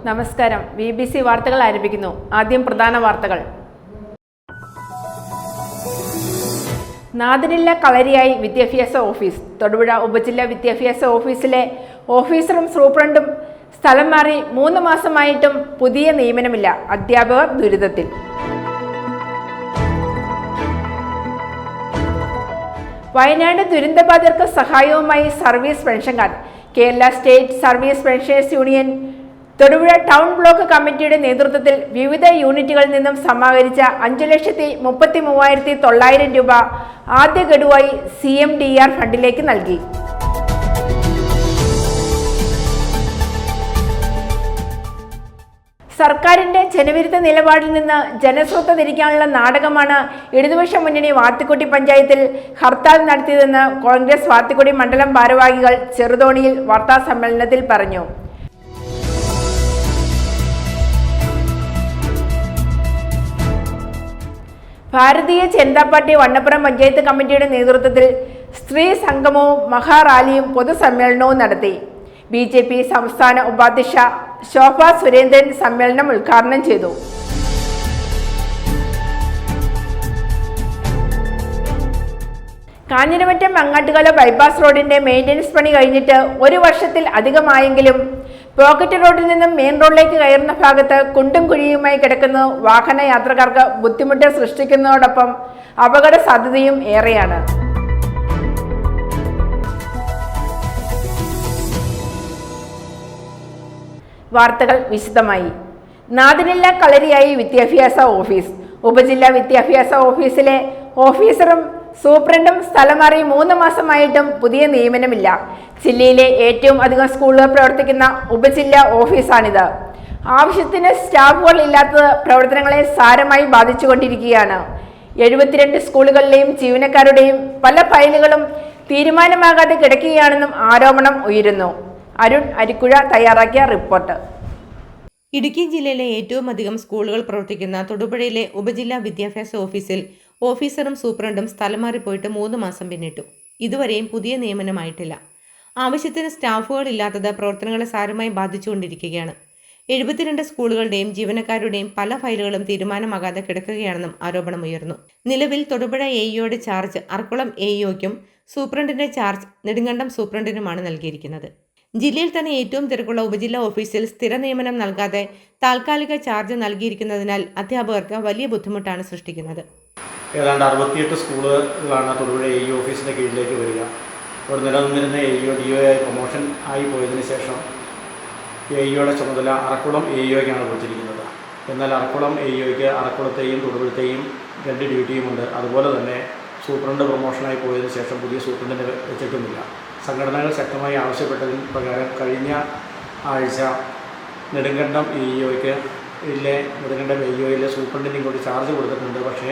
നമസ്കാരം. BBC വാർത്തകൾ ആരംഭിക്കുന്നു. ആദ്യം പ്രധാന വാർത്തകൾ. നാദിനില്ല കളരിയായി വിദ്യാഭ്യാസ ഓഫീസ്. തൊടുപുഴ ഉപജില്ലാ വിദ്യാഭ്യാസ ഓഫീസിലെ ഓഫീസറും സൂപ്രണ്ടും സ്ഥലം മാറി 3 മാസമായിട്ടും പുതിയ നിയമനമില്ല. അധ്യാപകർ ദുരിതത്തിൽ. വയനാട് ദുരന്തബാധിതർക്ക് സഹായവുമായി സർവീസ് പെൻഷൻകാർ. Kerala state service pensioners union Thodupuzha town block കമ്മിറ്റിയുടെ നേതൃത്വത്തിൽ വിവിധ യൂണിറ്റുകളിൽ നിന്നും സമാഹരിച്ച 5,33,900 രൂപ ആദ്യ ഗഡുവായി CMDR ഫണ്ടിലേക്ക് നൽകി. സർക്കാരിന്റെ ജനവിരുദ്ധ നിലപാടിൽ നിന്ന് ജനശ്രദ്ധ തിരിക്കാനുള്ള നാടകമാണ് ഇടതുപക്ഷ മുന്നണി വാത്തിക്കുട്ടി പഞ്ചായത്തിൽ ഹർത്താൽ നടത്തിയതെന്ന് കോൺഗ്രസ് വാത്തിക്കുടി മണ്ഡലം ഭാരവാഹികൾ ചെറുതോണിയിൽ വാർത്താസമ്മേളനത്തിൽ പറഞ്ഞു. ഭാരതീയ ജനതാ പാർട്ടി വണ്ണപ്പുറം പഞ്ചായത്ത് കമ്മിറ്റിയുടെ നേതൃത്വത്തിൽ സ്ത്രീ സംഗമവും മഹാറാലിയും പൊതുസമ്മേളനവും നടത്തി. BJP സംസ്ഥാന ഉപാധ്യക്ഷ ശോഭ സുരേന്ദ്രൻ സമ്മേളനം ഉദ്ഘാടനം ചെയ്തു. കാഞ്ഞിരമറ്റം മങ്ങാട്ടുകാല ബൈപ്പാസ് റോഡിന്റെ മെയിൻ്റനൻസ് പണി കഴിഞ്ഞിട്ട് 1 വർഷത്തിൽ അധികമായെങ്കിലും പോക്കറ്റ് റോഡിൽ നിന്നും മെയിൻ റോഡിലേക്ക് കയറുന്ന ഭാഗത്ത് കുണ്ടും കുഴിയുമായി കിടക്കുന്ന വാഹന യാത്രക്കാർക്ക് ബുദ്ധിമുട്ട് സൃഷ്ടിക്കുന്നതോടൊപ്പം അപകട സാധ്യതയും ഏറെയാണ്. വാർത്തകൾ വിശദമായി. നാദിനില്ല കളരിയായി വിദ്യാഭ്യാസ ഓഫീസ്. ഉപജില്ലാ വിദ്യാഭ്യാസ ഓഫീസിലെ ഓഫീസറും സൂപ്രണ്ടും സ്ഥലം മാറി 3 മാസമായിട്ടും പുതിയ നിയമനമില്ല. ജില്ലയിലെ ഏറ്റവും അധികം സ്കൂളുകൾ പ്രവർത്തിക്കുന്ന ഉപജില്ലാ ഓഫീസാണിത്. ആവശ്യത്തിന് സ്റ്റാഫുകൾ ഇല്ലാത്തത് പ്രവർത്തനങ്ങളെ സാരമായി ബാധിച്ചുകൊണ്ടിരിക്കുകയാണ്. 72 സ്കൂളുകളിലെയും ജീവനക്കാരുടെയും പല ഫയലുകളും തീരുമാനമാകാതെ കിടക്കുകയാണെന്നും ആരോപണം ഉയരുന്നു. അരുൺ അരിക്കുഴ തയ്യാറാക്കിയ റിപ്പോർട്ട്. ഇടുക്കി ജില്ലയിലെ ഏറ്റവും അധികം സ്കൂളുകൾ പ്രവർത്തിക്കുന്ന തൊടുപുഴയിലെ ഉപജില്ലാ വിദ്യാഭ്യാസ ഓഫീസിൽ ഓഫീസറും സൂപ്രണ്ടും സ്ഥലം മാറിപ്പോയിട്ട് 3 മാസം പിന്നിട്ടു. ഇതുവരെയും പുതിയ നിയമനമായിട്ടില്ല. ആവശ്യത്തിന് സ്റ്റാഫുകൾ ഇല്ലാത്തത് പ്രവർത്തനങ്ങളെ സാരമായി ബാധിച്ചുകൊണ്ടിരിക്കുകയാണ്. 72 സ്കൂളുകളുടെയും ജീവനക്കാരുടെയും പല ഫയലുകളും തീരുമാനമാകാതെ കിടക്കുകയാണെന്നും ആരോപണമുയർന്നു. നിലവിൽ തൊടുപുഴ AEOയുടെ ചാർജ് അർക്കുളം AEOയ്ക്കും സൂപ്രണ്ടിന്റെ ചാർജ് നെടുങ്കണ്ടം സൂപ്രണ്ടിനുമാണ് നൽകിയിരിക്കുന്നത്. ജില്ലയിൽ തന്നെ ഏറ്റവും തിരക്കുള്ള ഉപജില്ലാ ഓഫീസിൽ സ്ഥിര നിയമനം നൽകാതെ താൽക്കാലിക ചാർജ് നൽകിയിരിക്കുന്നതിനാൽ അധ്യാപകർക്ക് വലിയ ബുദ്ധിമുട്ടാണ് സൃഷ്ടിക്കുന്നത്. ഏതാണ്ട് 68 സ്കൂളുകളാണ് തൊടുപുഴ AEO ഓഫീസിൻ്റെ കീഴിലേക്ക് വരിക. അവിടെ നിലനിന്നിരുന്ന AEO DO ആയി പ്രൊമോഷൻ ആയി പോയതിനു ശേഷം AEOയുടെ ചുമതല അറക്കുളം AEOയ്ക്കാണ് കൊടുത്തിരിക്കുന്നത്. എന്നാൽ അറക്കുളം AEOയ്ക്ക് അറക്കുളത്തെയും തൊടുപുഴത്തെയും 2 ഡ്യൂട്ടിയുമുണ്ട്. അതുപോലെ തന്നെ സൂപ്രണ്ട് പ്രൊമോഷനായി പോയതിനു ശേഷം പുതിയ സൂപ്രണ്ടിനെ വെച്ചിട്ടുമില്ല. സംഘടനകൾ ശക്തമായി ആവശ്യപ്പെട്ടതിന് പ്രകാരം കഴിഞ്ഞ ആഴ്ച നെടുങ്കണ്ടം AEOയിലെ സൂപ്രണ്ടിനും കൂടി ചാർജ് കൊടുത്തിട്ടുണ്ട്. പക്ഷേ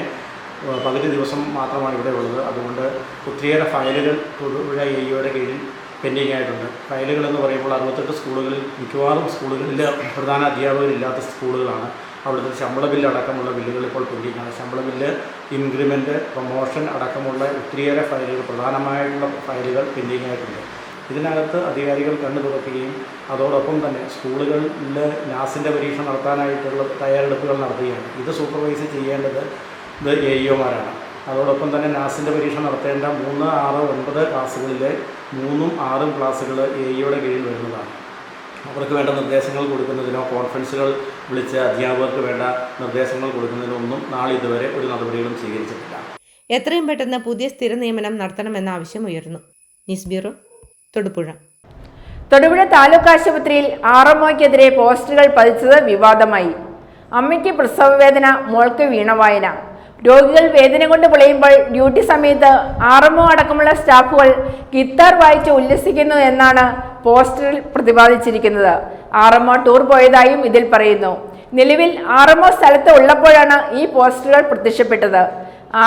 പകുതി ദിവസം മാത്രമാണ് ഇവിടെ ഉള്ളത്. അതുകൊണ്ട് ഒത്തിരിയേറെ ഫയലുകൾ തൊടുപുഴ AEOയുടെ കീഴിൽ പെൻഡിങ് ആയിട്ടുണ്ട്. ഫയലുകൾ എന്ന് പറയുമ്പോൾ 68 സ്കൂളുകളിൽ മിക്കവാറും സ്കൂളുകളിൽ പ്രധാന അധ്യാപകരില്ലാത്ത സ്കൂളുകളാണ്. അവിടുത്തെ ശമ്പള ബില്ല് അടക്കമുള്ള ബില്ലുകൾ ഇപ്പോൾ പെൻഡിങ്ങാണ്. ശമ്പള ബില്ല്, ഇൻക്രിമെൻറ്റ്, പ്രൊമോഷൻ അടക്കമുള്ള ഒത്തിരിയേറെ ഫയലുകൾ, പ്രധാനമായിട്ടുള്ള ഫയലുകൾ പെൻഡിങ് ആയിട്ടുണ്ട്. ഇതിനകത്ത് അധികാരികൾ കണ്ണു തുറക്കുകയും അതോടൊപ്പം തന്നെ സ്കൂളുകളിൽ നാസിൻ്റെ പരീക്ഷ നടത്താനായിട്ടുള്ള തയ്യാറെടുപ്പുകൾ നടത്തുകയാണ്. ഇത് സൂപ്പർവൈസ് ചെയ്യേണ്ടത് AEOമാരാണ്. അതോടൊപ്പം തന്നെ നാസിൻ്റെ പരീക്ഷ നടത്തേണ്ട 3, 6, 9 ക്ലാസ്സുകളിലെ 3ഉം 6ഉം ക്ലാസ്സുകൾ AEOയുടെ കീഴിൽ വരുന്നതാണ്. അവർക്ക് വേണ്ട നിർദ്ദേശങ്ങൾ കൊടുക്കുന്നതിനോ കോൺഫറൻസുകൾ വിളിച്ച് അധ്യാപകർക്ക് വേണ്ട നിർദ്ദേശങ്ങൾ കൊടുക്കുന്നതിനോ ഒന്നും ഇതുവരെ ഒരു നടപടികളും സ്വീകരിച്ചിട്ടില്ല. എത്രയും പെട്ടെന്ന് പുതിയ സ്ഥിര നിയമനം നടത്തണമെന്ന ആവശ്യം ഉയർന്നു. News bureau, Thodupuzha. തൊടുപുഴ താലൂക്ക് ആശുപത്രിയിൽ RMOയ്ക്കെതിരെ പോസ്റ്ററുകൾ പതിച്ചത് വിവാദമായി. അമ്മയ്ക്ക് പ്രസവ വേദന, മോൾക്ക് വീണവായന. രോഗികൾ വേദന കൊണ്ട് പൊളയുമ്പോൾ ഡ്യൂട്ടി സമയത്ത് RMO അടക്കമുള്ള സ്റ്റാഫുകൾ ഗിത്താർ വായിച്ച് ഉല്ലസിക്കുന്നു എന്നാണ് പോസ്റ്ററിൽ പ്രതിപാദിച്ചിരിക്കുന്നത്. RMO ടൂർ പോയതായും ഇതിൽ പറയുന്നു. നിലവിൽ RMO സ്ഥലത്ത് ഉള്ളപ്പോഴാണ് ഈ പോസ്റ്ററുകൾ പ്രത്യക്ഷപ്പെട്ടത്.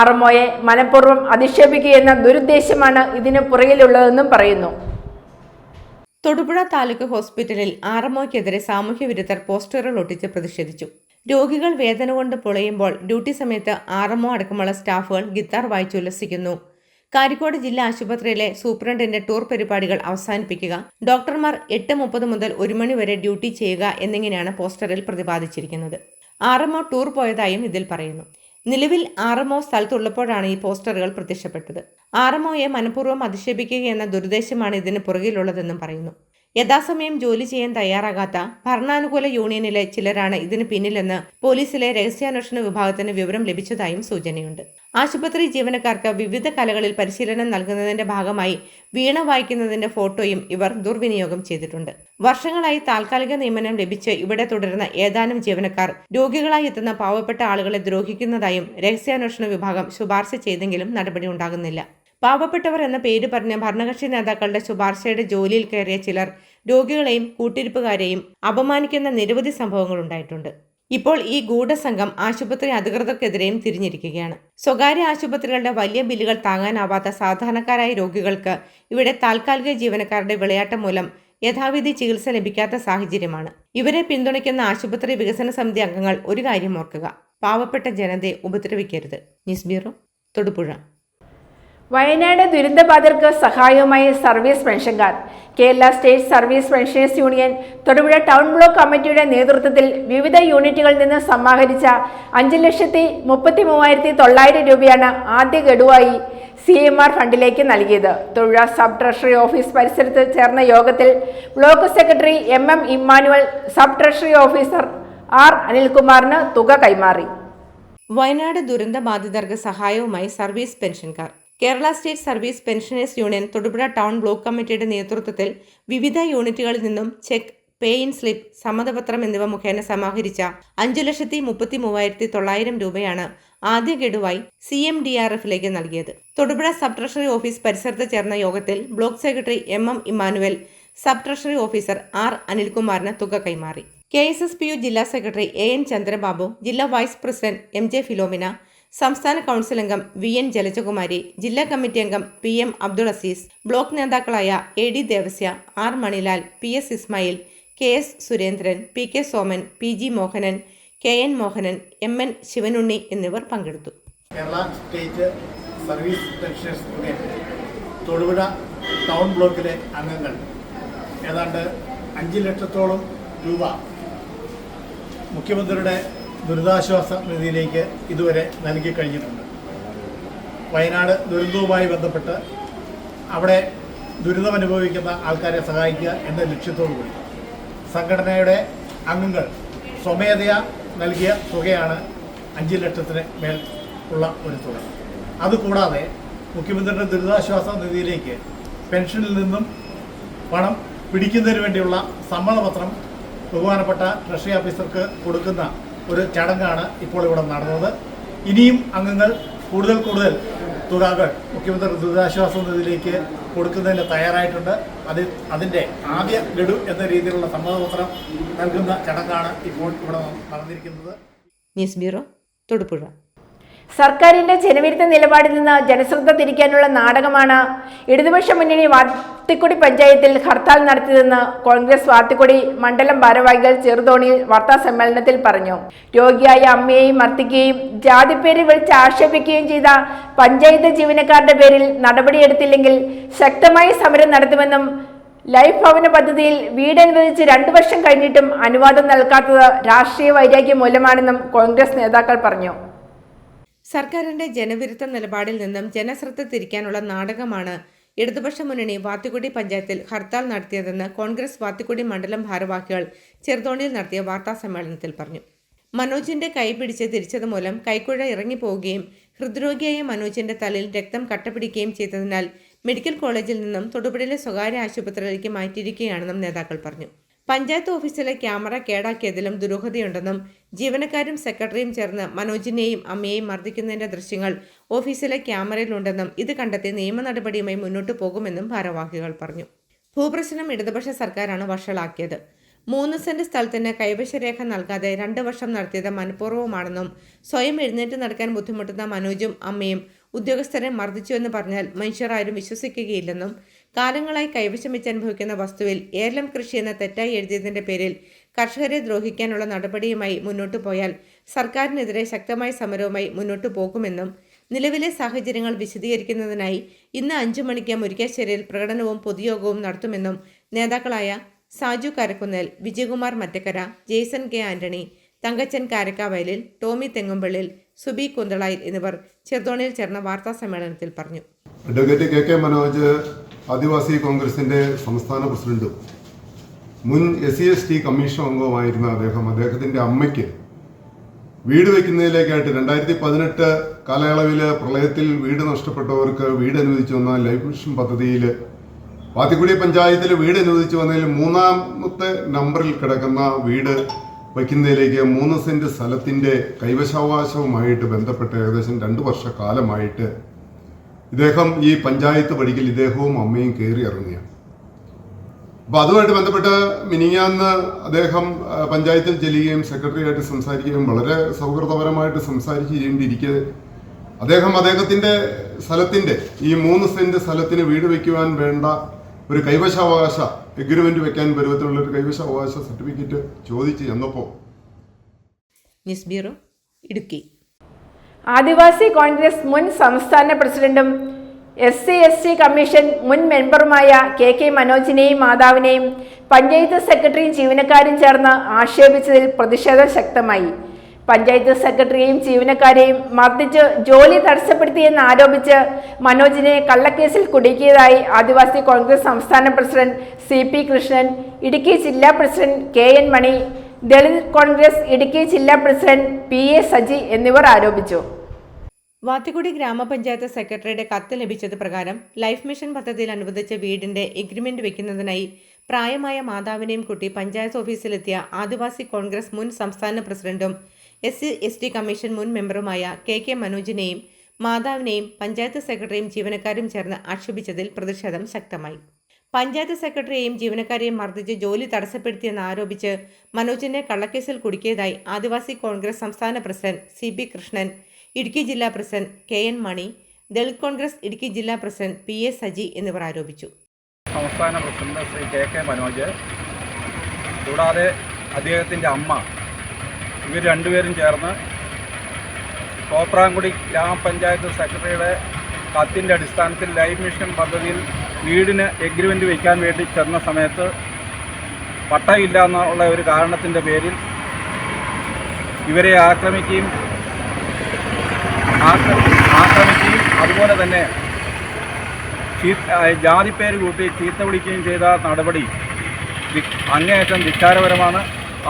RMOയെ മനഃപൂർവ്വം അധിക്ഷേപിക്കുകയെന്ന ദുരുദ്ദേശമാണ് ഇതിന് പുറകിലുള്ളതെന്നും പറയുന്നു. തൊടുപുഴ താലൂക്ക് ഹോസ്പിറ്റലിൽ RMOയ്ക്കെതിരെ സാമൂഹ്യ വിരുദ്ധർ പോസ്റ്ററുകൾ ഒട്ടിച്ച് പ്രതിഷേധിച്ചു. രോഗികൾ വേദന കൊണ്ട് പൊളയുമ്പോൾ ഡ്യൂട്ടി സമയത്ത് RMO അടക്കമുള്ള സ്റ്റാഫുകൾ ഗിത്താർ വായിച്ചുല്ലസിക്കുന്നു. കാരിക്കോട് ജില്ലാ ആശുപത്രിയിലെ സൂപ്രണ്ടിന്റെ ടൂർ പരിപാടികൾ അവസാനിപ്പിക്കുക, ഡോക്ടർമാർ 8:30 മുതൽ 1 മണി വരെ ഡ്യൂട്ടി ചെയ്യുക എന്നിങ്ങനെയാണ് പോസ്റ്ററിൽ പ്രതിപാദിച്ചിരിക്കുന്നത്. ആർഎംഒ ടൂർ പോയതായും ഇതിൽ പറയുന്നു. നിലവിൽ ആർഎംഒ സ്ഥലത്തുള്ളപ്പോഴാണ് ഈ പോസ്റ്ററുകൾ പ്രത്യക്ഷപ്പെട്ടത്. ആർഎംഒയെ മനഃപൂർവ്വം അധിക്ഷേപിക്കുകയെന്ന ദുരുദ്ദേശമാണ് ഇതിന് പുറകിലുള്ളതെന്നും പറയുന്നു. യഥാസമയം ജോലി ചെയ്യാൻ തയ്യാറാകാത്ത ഭരണാനുകൂല യൂണിയനിലെ ചിലരാണ് ഇതിന് പിന്നിലെന്ന് പോലീസിലെ രഹസ്യാന്വേഷണ വിഭാഗത്തിന് വിവരം ലഭിച്ചതായും സൂചനയുണ്ട്. ആശുപത്രി ജീവനക്കാർക്ക് വിവിധ കലകളിൽ പരിശീലനം നൽകുന്നതിന്റെ ഭാഗമായി വീണ വായിക്കുന്നതിന്റെ ഫോട്ടോയും ഇവർ ദുർവിനിയോഗം ചെയ്തിട്ടുണ്ട്. വർഷങ്ങളായി താൽക്കാലിക നിയമനം ലഭിച്ച് ഇവിടെ തുടരുന്ന ഏതാനും ജീവനക്കാർ രോഗികളായി എത്തുന്ന പാവപ്പെട്ട ആളുകളെ ദ്രോഹിക്കുന്നതായും രഹസ്യാന്വേഷണ വിഭാഗം ശുപാർശ ചെയ്തെങ്കിലും നടപടി ഉണ്ടാകുന്നില്ല. പാവപ്പെട്ടവർ എന്ന പേര് പറഞ്ഞ ഭരണകക്ഷി നേതാക്കളുടെ ശുപാർശയുടെ ജോലിയിൽ കയറിയ ചിലർ രോഗികളെയും കൂട്ടിരിപ്പുകാരെയും അപമാനിക്കുന്ന നിരവധി സംഭവങ്ങൾ ഉണ്ടായിട്ടുണ്ട്. ഇപ്പോൾ ഈ ഗൂഢസംഘം ആശുപത്രി അധികൃതർക്കെതിരെയും തിരിഞ്ഞിരിക്കുകയാണ്. സ്വകാര്യ ആശുപത്രികളുടെ വലിയ ബില്ലുകൾ താങ്ങാനാവാത്ത സാധാരണക്കാരായ രോഗികൾക്ക് ഇവിടെ താൽക്കാലിക ജീവനക്കാരുടെ വിളയാട്ടം മൂലം യഥാവിധി ചികിത്സ ലഭിക്കാത്ത സാഹചര്യമാണ്. ഇവരെ പിന്തുണയ്ക്കുന്ന ആശുപത്രി വികസന സമിതി അംഗങ്ങൾ ഒരു കാര്യം ഓർക്കുക: പാവപ്പെട്ട ജനതയെ ഉപദ്രവിക്കരുത്. News bureau, Thodupuzha. വയനാട് ദുരന്തബാധിതർക്ക് സഹായവുമായി സർവീസ് പെൻഷൻകാർ. Kerala state service pensioners union Thodupuzha town block കമ്മിറ്റിയുടെ നേതൃത്വത്തിൽ വിവിധ യൂണിറ്റുകളിൽ നിന്ന് സമാഹരിച്ച 5,33,900 രൂപയാണ് ആദ്യ ഗഡുവായി CMR ഫണ്ടിലേക്ക് നൽകിയത്. തൊടുപുഴ സബ് ട്രഷറി ഓഫീസ് പരിസരത്ത് ചേർന്ന യോഗത്തിൽ block secretary MM Emmanuel, sub treasury officer R അനിൽകുമാറിന് തുക കൈമാറി. വയനാട് ദുരന്തബാധിതർക്ക് സഹായവുമായി സർവീസ് പെൻഷൻകാർ. Kerala state service pensioners union Thodupuzha town block കമ്മിറ്റിയുടെ നേതൃത്വത്തിൽ വിവിധ യൂണിറ്റുകളിൽ നിന്നും ചെക്ക്, പേ ഇൻ സ്ലിപ്പ്, സമ്മതപത്രം എന്നിവ മുഖേന സമാഹരിച്ച 5,33,900 രൂപയാണ് ആദ്യ ഗഡുവായി CMDRFിലേക്ക് നൽകിയത്. തൊടുപുഴ സബ് ട്രഷറി ഓഫീസ് പരിസരത്ത് ചേർന്ന യോഗത്തിൽ block secretary MM Emmanuel, sub treasury officer R അനിൽകുമാറിന് തുക കൈമാറി. KSSPU ജില്ലാ സെക്രട്ടറി AN ചന്ദ്രബാബു, ജില്ലാ വൈസ് പ്രസിഡന്റ് MJ ഫിലോമിന, സംസ്ഥാന കൗൺസിൽ അംഗം VN ജലജകുമാരി, ജില്ലാ കമ്മിറ്റി അംഗം PM അബ്ദുൾ അസീസ്, ബ്ലോക്ക് നേതാക്കളായ AD Devasya, R Manilal, PS Ismail, KS Surendran, PK Soman, PG Mohanan, KN Mohanan, MN ശിവനുണ്ണി എന്നിവർ പങ്കെടുത്തു. Kerala state service pensioners union Thodupuzha town ബ്ലോക്കിലെ അംഗങ്ങൾ ഏതാണ്ട് 5 ലക്ഷത്തോളം രൂപ മുഖ്യമന്ത്രിയുടെ ദുരിതാശ്വാസ നിധിയിലേക്ക് ഇതുവരെ നൽകി കഴിഞ്ഞിട്ടുണ്ട്. വയനാട് ദുരന്തവുമായി ബന്ധപ്പെട്ട് അവിടെ ദുരിതമനുഭവിക്കുന്ന ആൾക്കാരെ സഹായിക്കുക എന്ന ലക്ഷ്യത്തോടുകൂടി സംഘടനയുടെ അംഗങ്ങൾ സ്വമേധയാ നൽകിയ തുകയാണ് 5 ലക്ഷത്തിന് മേൽ ഉള്ള ഒരു തുക. അതുകൂടാതെ മുഖ്യമന്ത്രിയുടെ ദുരിതാശ്വാസ നിധിയിലേക്ക് പെൻഷനിൽ നിന്നും പണം പിടിക്കുന്നതിന് വേണ്ടിയുള്ള സമ്മതപത്രം ബഹുമാനപ്പെട്ട ട്രഷറി ഓഫീസർക്ക് കൊടുക്കുന്ന ഒരു ചടങ്ങാണ് ഇപ്പോൾ ഇവിടെ നടന്നത്. ഇനിയും അംഗങ്ങൾ കൂടുതൽ തുകകൾ മുഖ്യമന്ത്രി ദുരിതാശ്വാസ നിധിയിലേക്ക് കൊടുക്കുന്നതിന് തയ്യാറായിട്ടുണ്ട്. അതിൻ്റെ ആദ്യ ഗഡു എന്ന രീതിയിലുള്ള സമ്മതപത്രം നൽകുന്ന ചടങ്ങാണ് ഇപ്പോൾ ഇവിടെ നടന്നിരിക്കുന്നത്. News bureau, Thodupuzha. സർക്കാരിന്റെ ജനവിരുദ്ധ നിലപാടിൽ നിന്ന് ജനശ്രദ്ധ തിരിക്കാനുള്ള നാടകമാണ് ഇടതുപക്ഷ മുന്നണി വാത്തിക്കുടി പഞ്ചായത്തിൽ ഹർത്താൽ നടത്തിയതെന്ന് കോൺഗ്രസ് വാത്തിക്കുടി മണ്ഡലം ഭാരവാഹികൾ ചെറുതോണിയിൽ വാർത്താസമ്മേളനത്തിൽ പറഞ്ഞു. രോഗിയായ അമ്മയെയും മർദ്ദിക്കുകയും ജാതിപ്പേരിൽ വിളിച്ച് ആക്ഷേപിക്കുകയും ചെയ്ത പഞ്ചായത്ത് ജീവനക്കാരുടെ പേരിൽ നടപടിയെടുത്തില്ലെങ്കിൽ ശക്തമായി സമരം നടത്തുമെന്നും ലൈഫ് ഭവന പദ്ധതിയിൽ വീട് അനുവദിച്ച് 2 വർഷം കഴിഞ്ഞിട്ടും അനുവാദം നൽകാത്തത് രാഷ്ട്രീയ വൈരാഗ്യം മൂലമാണെന്നും കോൺഗ്രസ് നേതാക്കൾ പറഞ്ഞു. സർക്കാരിന്റെ ജനവിരുദ്ധ നിലപാടിൽ നിന്നും ജനശ്രദ്ധ തിരിക്കാനുള്ള നാടകമാണ് ഇടതുപക്ഷ മുന്നണി വാത്തിക്കുടി പഞ്ചായത്തിൽ ഹർത്താൽ നടത്തിയതെന്ന് കോൺഗ്രസ് വാത്തിക്കുടി മണ്ഡലം ഭാരവാഹികൾ ചെറുതോണിയിൽ നടത്തിയ വാർത്താസമ്മേളനത്തിൽ പറഞ്ഞു. മനോജിന്റെ കൈ പിടിച്ച് തിരിച്ചത് മൂലം കൈക്കുഴ ഇറങ്ങിപ്പോവുകയും ഹൃദ്രോഗിയായ മനോജിന്റെ തലയിൽ രക്തം കട്ടപിടിക്കുകയും ചെയ്തതിനാൽ മെഡിക്കൽ കോളേജിൽ നിന്നും തൊടുപുഴയിലെ സ്വകാര്യ ആശുപത്രിയിലേക്ക് മാറ്റിയിരിക്കുകയാണെന്നും നേതാക്കൾ പറഞ്ഞു. പഞ്ചായത്ത് ഓഫീസിലെ ക്യാമറ കേടാക്കിയതിലും ദുരൂഹതയുണ്ടെന്നും ജീവനക്കാരും സെക്രട്ടറിയും ചേർന്ന് മനോജിനെയും അമ്മയെയും മർദ്ദിക്കുന്നതിന്റെ ദൃശ്യങ്ങൾ ഓഫീസിലെ ക്യാമറയിലുണ്ടെന്നും ഇത് കണ്ടെത്തി നിയമ നടപടിയുമായി മുന്നോട്ടു പോകുമെന്നും ഭാരവാഹികൾ പറഞ്ഞു. ഭൂപ്രശ്നം ഇടതുപക്ഷ സർക്കാരാണ് വഷളാക്കിയത്. 3 സെന്റ് സ്ഥലത്തിന് കൈവശരേഖ നൽകാതെ 2 വർഷം നടത്തിയത് മനഃപൂർവ്വമാണെന്നും സ്വയം എഴുന്നേറ്റ് നടക്കാൻ ബുദ്ധിമുട്ടുന്ന മനോജും അമ്മയും ഉദ്യോഗസ്ഥരെ മർദ്ദിച്ചുവെന്ന് പറഞ്ഞാൽ മനുഷ്യർ ആരും വിശ്വസിക്കുകയില്ലെന്നും കാലങ്ങളായി കൈവശം വെച്ച് അനുഭവിക്കുന്ന വസ്തുവിൽ ഏലം കൃഷി എന്ന തെറ്റായി എഴുതിയതിന്റെ പേരിൽ കർഷകരെ ദ്രോഹിക്കാനുള്ള നടപടിയുമായി മുന്നോട്ടു പോയാൽ സർക്കാരിനെതിരെ ശക്തമായ സമരവുമായി മുന്നോട്ടു പോകുമെന്നും നിലവിലെ സാഹചര്യങ്ങൾ വിശദീകരിക്കുന്നതിനായി ഇന്ന് 5 മണിക്ക് മുരിക്കാശ്ശേരിയിൽ പ്രകടനവും പൊതുയോഗവും നടത്തുമെന്നും നേതാക്കളായ സാജു കരക്കുന്നേൽ, വിജയകുമാർ മറ്റക്കര, ജെയ്സൺ കെ ആന്റണി, തങ്കച്ചൻ കാരക്കാവയലിൽ, ടോമി തെങ്ങുംപള്ളിൽ, സുബി കുന്തളായിൽ എന്നിവർ ചെറുതോണിയിൽ ചേർന്ന വാർത്താ സമ്മേളനത്തിൽ പറഞ്ഞു. അഡ്വക്കേറ്റ് കെ മനോജ് ആദിവാസി കോൺഗ്രസിന്റെ സംസ്ഥാന പ്രസിഡന്റും മുൻ SC/ST കമ്മീഷൻ അംഗവുമായിരുന്ന അദ്ദേഹത്തിന്റെ അമ്മയ്ക്ക് വീട് വയ്ക്കുന്നതിലേക്കായിട്ട് 2018 കാലയളവിൽ പ്രളയത്തിൽ വീട് നഷ്ടപ്പെട്ടവർക്ക് വീട് അനുവദിച്ചു വന്ന ലൈഫ് മിഷൻ പദ്ധതിയിൽ വാത്തിക്കുടി പഞ്ചായത്തിൽ വീട് അനുവദിച്ചു വന്നതിൽ 3ാമത്തെ നമ്പറിൽ കിടക്കുന്ന വീട് വയ്ക്കുന്നതിലേക്ക് 3 സെന്റ് സ്ഥലത്തിന്റെ കൈവശാവകാശവുമായിട്ട് ബന്ധപ്പെട്ട് ഏകദേശം 2 വർഷക്കാലമായിട്ട് ഇദ്ദേഹം ഈ പഞ്ചായത്ത് പടിക്കൽ ഇദ്ദേഹവും അമ്മയും കയറി ഇറങ്ങുകയാണ്. അപ്പോൾ അതുമായിട്ട് ബന്ധപ്പെട്ട് മിനിങ്ങാന്ന് അദ്ദേഹം പഞ്ചായത്തിൽ ചെല്ലുകയും സെക്രട്ടറിയായിട്ട് സംസാരിക്കുകയും വളരെ സൗഹൃദപരമായിട്ട് സംസാരിച്ചുകൊണ്ടിരിക്കെ അദ്ദേഹത്തിന്റെ സ്ഥലത്തിന്റെ ഈ 3 സെന്റ് സ്ഥലത്തിന് വീട് വയ്ക്കുവാൻ വേണ്ട ഒരു കൈവശാവകാശ എഗ്രിമെന്റ് വെക്കാൻ പരുവത്തിലുള്ള ഒരു കൈവശാവകാശ സർട്ടിഫിക്കറ്റ് ചോദിച്ച് ചെന്നപ്പോൾ ന്യൂസ് ബ്യൂറോ, ഇടുക്കി. ആദിവാസി കോൺഗ്രസ് മുൻ സംസ്ഥാന പ്രസിഡന്റും SC/ST കമ്മീഷൻ മുൻ മെമ്പറുമായ KK മനോജിനെയും മാതാവിനെയും പഞ്ചായത്ത് സെക്രട്ടറിയും ജീവനക്കാരും ചേർന്ന് ആക്ഷേപിച്ചതിൽ പ്രതിഷേധം ശക്തമായി. പഞ്ചായത്ത് സെക്രട്ടറിയെയും ജീവനക്കാരെയും മർദ്ദിച്ച് ജോലി തടസ്സപ്പെടുത്തിയെന്ന് ആരോപിച്ച് മനോജിനെ കള്ളക്കേസിൽ കുടുക്കിയതായി ആദിവാസി കോൺഗ്രസ് സംസ്ഥാന പ്രസിഡന്റ് CP കൃഷ്ണൻ, ഇടുക്കി ജില്ലാ പ്രസിഡന്റ് KN മണി, ദളിത് കോൺഗ്രസ് ഇടുക്കി ജില്ലാ പ്രസിഡന്റ് PA സജി എന്നിവർ ആരോപിച്ചു. വാത്തിക്കുടി ഗ്രാമപഞ്ചായത്ത് സെക്രട്ടറിയുടെ കത്ത് ലഭിച്ചത് പ്രകാരം ലൈഫ് മിഷൻ പദ്ധതിയിൽ അനുവദിച്ച വീടിന്റെ എഗ്രിമെന്റ് വെക്കുന്നതിനായി പ്രായമായ മാതാവിനെയും കൂട്ടി പഞ്ചായത്ത് ഓഫീസിലെത്തിയ ആദിവാസി കോൺഗ്രസ് മുൻ സംസ്ഥാന പ്രസിഡന്റും SC/ST കമ്മീഷൻ മുൻ മെമ്പറുമായ KK മനോജിനെയും മാതാവിനെയും പഞ്ചായത്ത് സെക്രട്ടറിയും ജീവനക്കാരും ചേർന്ന് ആക്ഷേപിച്ചതിൽ പ്രതിഷേധം ശക്തമായി. പഞ്ചായത്ത് സെക്രട്ടറിയെയും ജീവനക്കാരെയും മർദ്ദിച്ച് ജോലി തടസ്സപ്പെടുത്തിയെന്ന് ആരോപിച്ച് മനോജിനെ കള്ളക്കേസിൽ കുടുക്കിയതായി ആദിവാസി കോൺഗ്രസ് സംസ്ഥാന പ്രസിഡന്റ് CP കൃഷ്ണൻ, ഇടുക്കി ജില്ലാ പ്രസിഡന്റ് KN മണി, ദളിത് കോൺഗ്രസ് ഇടുക്കി ജില്ലാ പ്രസിഡന്റ് PA സജി എന്നിവർ ആരോപിച്ചു. സംസ്ഥാന പ്രസിഡന്റ് ശ്രീ KK മനോജ്, കൂടാതെ അദ്ദേഹത്തിൻ്റെ അമ്മ, ഇവർ രണ്ടുപേരും ചേർന്ന് തോപ്രാംകുടി ഗ്രാമപഞ്ചായത്ത് സെക്രട്ടറിയുടെ കത്തിൻ്റെ അടിസ്ഥാനത്തിൽ ലൈഫ് മിഷൻ പദ്ധതിയിൽ വീടിന് എഗ്രിമെൻ്റ് വയ്ക്കാൻ വേണ്ടി ചെന്ന സമയത്ത് പട്ടയില്ല എന്നുള്ള ഒരു കാരണത്തിൻ്റെ പേരിൽ ഇവരെ ആക്രമിക്കുകയും അതുപോലെ തന്നെ ജാതിപ്പേര് കൂട്ടി ചീത്ത വിളിക്കുകയും ചെയ്ത നടപടി അങ്ങേയറ്റം ധിക്കാരപരമാണ്.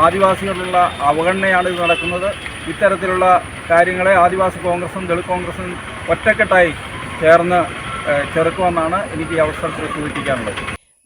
ആദിവാസികളുള്ള അവഗണനയാണ് ഇത് നടക്കുന്നത്. ഇത്തരത്തിലുള്ള കാര്യങ്ങളെ ആദിവാസി കോൺഗ്രസും ദളിത് കോൺഗ്രസും ഒറ്റക്കെട്ടായി ചേർന്ന് ചെറുക്കുമെന്നാണ് എനിക്ക് ഈ അവസരത്തിൽ സൂചിപ്പിക്കാനുള്ളത്.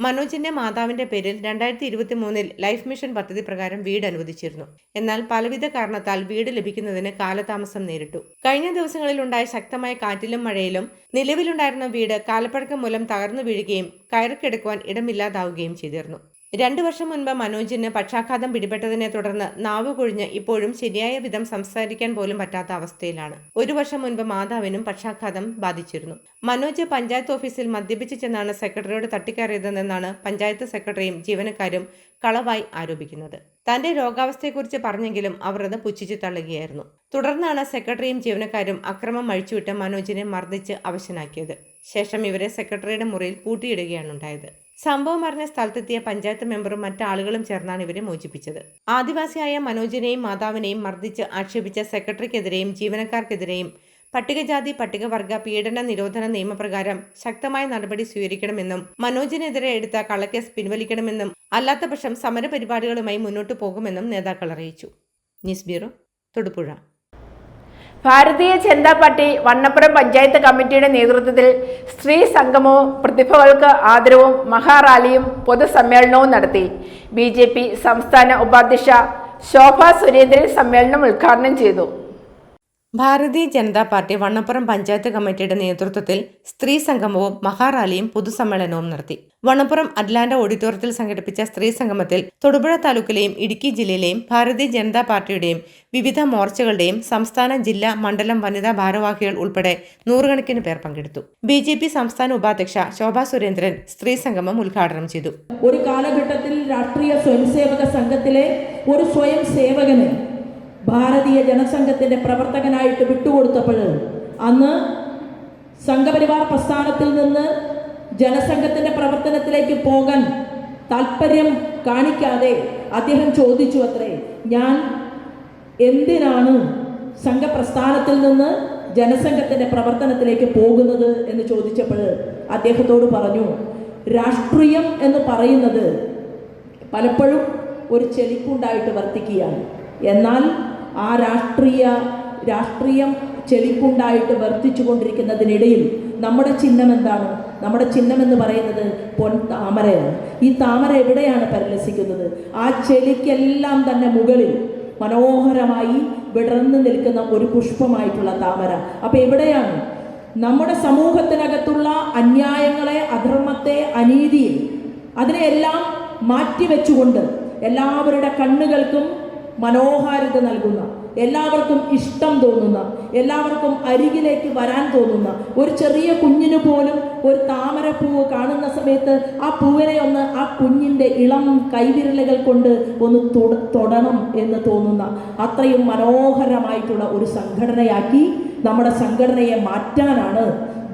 മനോജിന്റെ മാതാവിന്റെ പേരിൽ 2023 ലൈഫ് മിഷൻ പദ്ധതി പ്രകാരം വീട് അനുവദിച്ചിരുന്നു. എന്നാൽ പലവിധ കാരണത്താൽ വീട് ലഭിക്കുന്നതിന് കാലതാമസം നേരിട്ടു. കഴിഞ്ഞ ദിവസങ്ങളിൽ ഉണ്ടായ ശക്തമായ കാറ്റിലും മഴയിലും നിലവിലുണ്ടായിരുന്ന വീട് കാലപ്പഴക്കം മൂലം തകർന്നു വീഴുകയും കയറിക്കിടക്കുവാൻ ഇടമില്ലാതാവുകയും ചെയ്തിരുന്നു. 2 വർഷം മുൻപ് മനോജിന് പക്ഷാഘാതം പിടിപെട്ടതിനെ തുടർന്ന് നാവ് കൊഴിഞ്ഞ് ഇപ്പോഴും ശരിയായ വിധം സംസാരിക്കാൻ പോലും പറ്റാത്ത അവസ്ഥയിലാണ്. 1 വർഷം മുൻപ് മാതാവിനും പക്ഷാഘാതം ബാധിച്ചിരുന്നു. മനോജ് പഞ്ചായത്ത് ഓഫീസിൽ മദ്യപിച്ച് ചെന്നാണ് സെക്രട്ടറിയോട് തട്ടിക്കയറിയതെന്നാണ് പഞ്ചായത്ത് സെക്രട്ടറിയും ജീവനക്കാരും കളവായി ആരോപിക്കുന്നത്. തന്റെ രോഗാവസ്ഥയെക്കുറിച്ച് പറഞ്ഞെങ്കിലും അവർ അത് പുച്ഛിച്ചു തള്ളുകയായിരുന്നു. തുടർന്നാണ് സെക്രട്ടറിയും ജീവനക്കാരും അക്രമം അഴിച്ചുവിട്ട് മനോജിനെ മർദ്ദിച്ച് അവശനാക്കിയത്. ശേഷം ഇവരെ സെക്രട്ടറിയുടെ മുറിയിൽ പൂട്ടിയിടുകയാണുണ്ടായത്. സംഭവം അറിഞ്ഞ സ്ഥലത്തെത്തിയ പഞ്ചായത്ത് മെമ്പറും മറ്റാളുകളും ചേർന്നാണ് ഇവരെ മോചിപ്പിച്ചത്. ആദിവാസിയായ മനോജിനെയും മാതാവിനെയും മർദ്ദിച്ച് ആക്ഷേപിച്ച സെക്രട്ടറിക്കെതിരെയും ജീവനക്കാർക്കെതിരെയും പട്ടികജാതി പട്ടികവർഗ പീഡന നിരോധന നിയമപ്രകാരം ശക്തമായ നടപടി സ്വീകരിക്കണമെന്നും മനോജിനെതിരെ എടുത്ത കള്ളക്കേസ് പിൻവലിക്കണമെന്നും അല്ലാത്തപക്ഷം സമരപരിപാടികളുമായി മുന്നോട്ടു പോകുമെന്നും നേതാക്കൾ അറിയിച്ചു. News bureau, Thodupuzha. ഭാരതീയ ജനതാ പാർട്ടി വണ്ണപ്പുറം പഞ്ചായത്ത് കമ്മിറ്റിയുടെ നേതൃത്വത്തിൽ സ്ത്രീ സംഗമവും പ്രതിഭകൾക്ക് ആദരവും മഹാറാലിയും പൊതുസമ്മേളനവും നടത്തി. BJP സംസ്ഥാന ഉപാധ്യക്ഷ ശോഭ സുരേന്ദ്രൻ സമ്മേളനം ഉദ്ഘാടനം ചെയ്തു. ഭാരതീയ ജനതാ പാർട്ടി വണ്ണപ്പുറം പഞ്ചായത്ത് കമ്മിറ്റിയുടെ നേതൃത്വത്തിൽ സ്ത്രീ സംഗമവും മഹാറാലിയും പൊതുസമ്മേളനവും നടത്തി. വണ്ണപ്പുറം അറ്റ്ലാന്റ ഓഡിറ്റോറിയത്തിൽ സംഘടിപ്പിച്ച സ്ത്രീ സംഗമത്തിൽ തൊടുപുഴ താലൂക്കിലെയും ഇടുക്കി ജില്ലയിലെയും ഭാരതീയ ജനതാ പാർട്ടിയുടെയും വിവിധ മോർച്ചകളുടെയും സംസ്ഥാന, ജില്ലാ, മണ്ഡലം വനിതാ ഭാരവാഹികൾ ഉൾപ്പെടെ 100 കണക്കിന് പേർ പങ്കെടുത്തു. BJP സംസ്ഥാന ഉപാധ്യക്ഷ ശോഭ സുരേന്ദ്രൻ സ്ത്രീ സംഗമം ഉദ്ഘാടനം ചെയ്തു. ഒരു കാലഘട്ടത്തിൽ രാഷ്ട്രീയ സ്വയംസേവക സംഘത്തിലെ ഒരു സ്വയം സേവകന് ഭാരതീയ ജനസംഘത്തിന്റെ പ്രവർത്തകനായിട്ട് വിട്ടുകൊടുത്തപ്പോൾ അന്ന് സംഘപരിവാർ പ്രസ്ഥാനത്തിൽ നിന്ന് ജനസംഘത്തിൻ്റെ പ്രവർത്തനത്തിലേക്ക് പോകാൻ താല്പര്യം കാണിക്കാതെ അദ്ദേഹം ചോദിച്ചു അത്രേ, ഞാൻ എന്തിനാണ് സംഘപ്രസ്ഥാനത്തിൽ നിന്ന് ജനസംഘത്തിൻ്റെ പ്രവർത്തനത്തിലേക്ക് പോകുന്നത് എന്ന് ചോദിച്ചപ്പോൾ അദ്ദേഹത്തോട് പറഞ്ഞു, രാഷ്ട്രീയം എന്ന് പറയുന്നത് പലപ്പോഴും ഒരു ചെളിക്കുണ്ടായിട്ട് വർത്തിക്കുകയാണ്. എന്നാൽ ആ രാഷ്ട്രീയം ചെളിക്കുണ്ടായിട്ട് വർത്തിച്ചു കൊണ്ടിരിക്കുന്നതിനിടയിൽ നമ്മുടെ ചിഹ്നം എന്താണ്? നമ്മുടെ ചിഹ്നം എന്ന് പറയുന്നത് പൊൻ താമരയാണ്. ഈ താമര എവിടെയാണ് പരിലസിക്കുന്നത്? ആ ചെളിക്കെല്ലാം തന്നെ മുകളിൽ മനോഹരമായി വിടർന്നു നിൽക്കുന്ന ഒരു പുഷ്പമായിട്ടുള്ള താമര. അപ്പോൾ എവിടെയാണ് നമ്മുടെ സമൂഹത്തിനകത്തുള്ള അന്യായങ്ങളെ, അധർമ്മത്തെ, അനീതിയെ, അതിനെയെല്ലാം മാറ്റിവെച്ചുകൊണ്ട് എല്ലാവരുടെ കണ്ണുകൾക്കും മനോഹാരിത നൽകുന്ന, എല്ലാവർക്കും ഇഷ്ടം തോന്നുന്ന, എല്ലാവർക്കും അരികിലേക്ക് വരാൻ തോന്നുന്ന ഒരു ചെറിയ കുഞ്ഞിന് പോലും ഒരു താമരപ്പൂവ് കാണുന്ന സമയത്ത് ആ പൂവിനെ ഒന്ന് ആ കുഞ്ഞിൻ്റെ ഇളം കൈവിരലുകൾ കൊണ്ട് ഒന്ന് തൊടണം എന്ന് തോന്നുന്ന അത്രയും മനോഹരമായിട്ടുള്ള ഒരു സംഘടനയാക്കി നമ്മുടെ സംഘടനയെ മാറ്റാനാണ്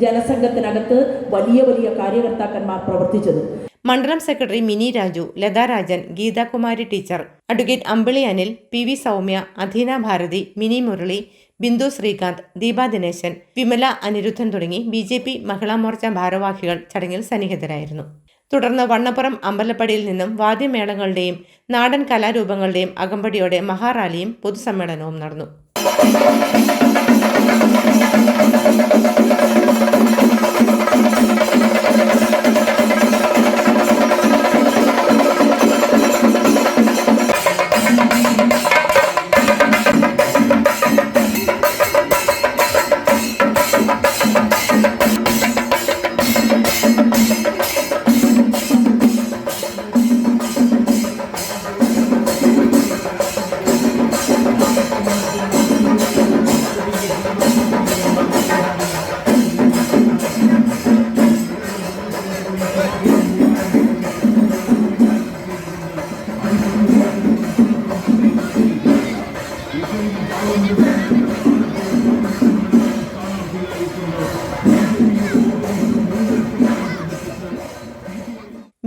ജനസംഘത്തിനകത്ത് വലിയ വലിയ കാര്യകർത്താക്കന്മാർ പ്രവർത്തിച്ചത്. മണ്ഡലം secretary Mini Raju, Latha Rajan, Geethakumari teacher, advocate Ambili Anil, P V Soumya, Adheena Bharathi, Mini Murali, Bindu Sreekanth, Deepa Dineshan, Vimala Aniruddhan തുടങ്ങി BJP മഹിളാ മോർച്ച ഭാരവാഹികൾ ചടങ്ങിൽ സന്നിഹിതരായിരുന്നു. തുടർന്ന് വണ്ണപ്പുറം അമ്പലപ്പടിയിൽ നിന്നും വാദ്യമേളങ്ങളുടെയും നാടൻ കലാരൂപങ്ങളുടെയും അകമ്പടിയോടെ മഹാറാലിയും പൊതുസമ്മേളനവും നടന്നു.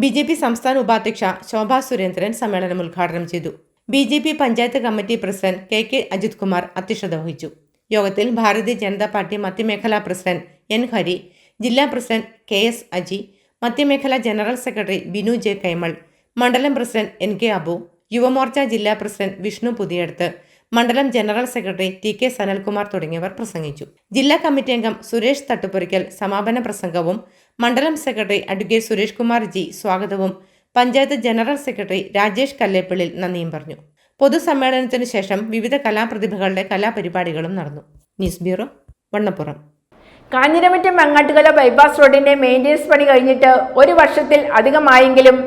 BJP സംസ്ഥാന ഉപാധ്യക്ഷ ശോഭാ സുരേന്ദ്രൻ സമ്മേളനം ഉദ്ഘാടനം ചെയ്തു. BJP panchayat committee president KK Ajith Kumar അധ്യക്ഷത വഹിച്ചു. യോഗത്തിൽ ഭാരതീയ ജനതാ പാർട്ടി മധ്യമേഖലാ പ്രസിഡന്റ് N ഹരി, ജില്ലാ പ്രസിഡന്റ് KS അജി, മധ്യമേഖലാ general secretary Binu J Kaimal, മണ്ഡലം പ്രസിഡന്റ് NK അബു, യുവമോർച്ച ജില്ലാ പ്രസിഡന്റ് വിഷ്ണു പുതിയടത്ത്, മണ്ഡലം ജനറൽ സെക്രട്ടറി TK സനൽകുമാർ തുടങ്ങിയവർ പ്രസംഗിച്ചു. ജില്ലാ കമ്മിറ്റി അംഗം സുരേഷ് തട്ടുപുരയ്ക്കൽ സമാപന പ്രസംഗവും മണ്ഡലം സെക്രട്ടറി അഡ്വക്കേറ്റ് സുരേഷ് കുമാർ ജി സ്വാഗതവും പഞ്ചായത്ത് ജനറൽ സെക്രട്ടറി രാജേഷ് കല്ലേപ്പിള്ളിൽ നന്ദിയും പറഞ്ഞു. പൊതുസമ്മേളനത്തിന് ശേഷം വിവിധ കലാപ്രതിഭകളുടെ കലാപരിപാടികളും നടന്നു. News bureau, Vannappuram. Kanjiramattam Mangattukara bypass റോഡിന്റെ മെയിൻ്റെനൻസ് പണി കഴിഞ്ഞിട്ട് ഒരു വർഷത്തിൽ അധികമായെങ്കിലും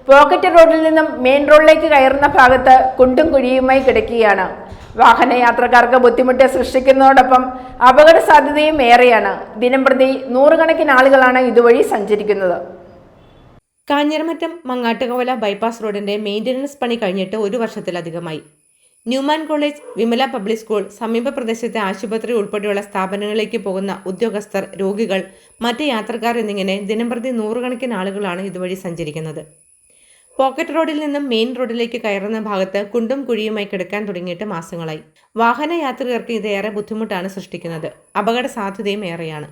പോക്കറ്റ് റോഡിൽ നിന്നും മെയിൻ റോഡിലേക്ക് കയറുന്ന ഭാഗത്ത് കുണ്ടും കുഴിയുമായി കിടക്കുകയാണ്. വാഹനയാത്രക്കാർക്ക് ബുദ്ധിമുട്ട് സൃഷ്ടിക്കുന്നതോടൊപ്പം അപകട സാധ്യതയും ഏറെയാണ്. ദിനംപ്രതി നൂറുകണക്കിന് ആളുകളാണ് ഇതുവഴി സഞ്ചരിക്കുന്നത്. കാഞ്ഞിരമറ്റം മങ്ങാട്ടുകവല ബൈപ്പാസ് റോഡിന്റെ മെയിൻ്റനൻസ് പണി കഴിഞ്ഞിട്ട് ഒരു വർഷത്തിലധികമായി. Newman college, Vimala public school, സമീപ പ്രദേശത്തെ ആശുപത്രി ഉൾപ്പെടെയുള്ള സ്ഥാപനങ്ങളിലേക്ക് പോകുന്ന ഉദ്യോഗസ്ഥർ, രോഗികൾ, മറ്റ് യാത്രക്കാർ എന്നിങ്ങനെ ദിനംപ്രതി നൂറുകണക്കിന് ആളുകളാണ് ഇതുവഴി സഞ്ചരിക്കുന്നത്. പോക്കറ്റ് റോഡിൽ നിന്നും മെയിൻ റോഡിലേക്ക് കയറുന്ന ഭാഗത്ത് കുണ്ടും കുഴിയുമായി കിടക്കാൻ തുടങ്ങിയിട്ട് മാസങ്ങളായി. വാഹനയാത്രികർക്ക് ഇത് ഏറെ ബുദ്ധിമുട്ടാണ് സൃഷ്ടിക്കുന്നത്. അപകട സാധ്യതയും ഏറെയാണ്.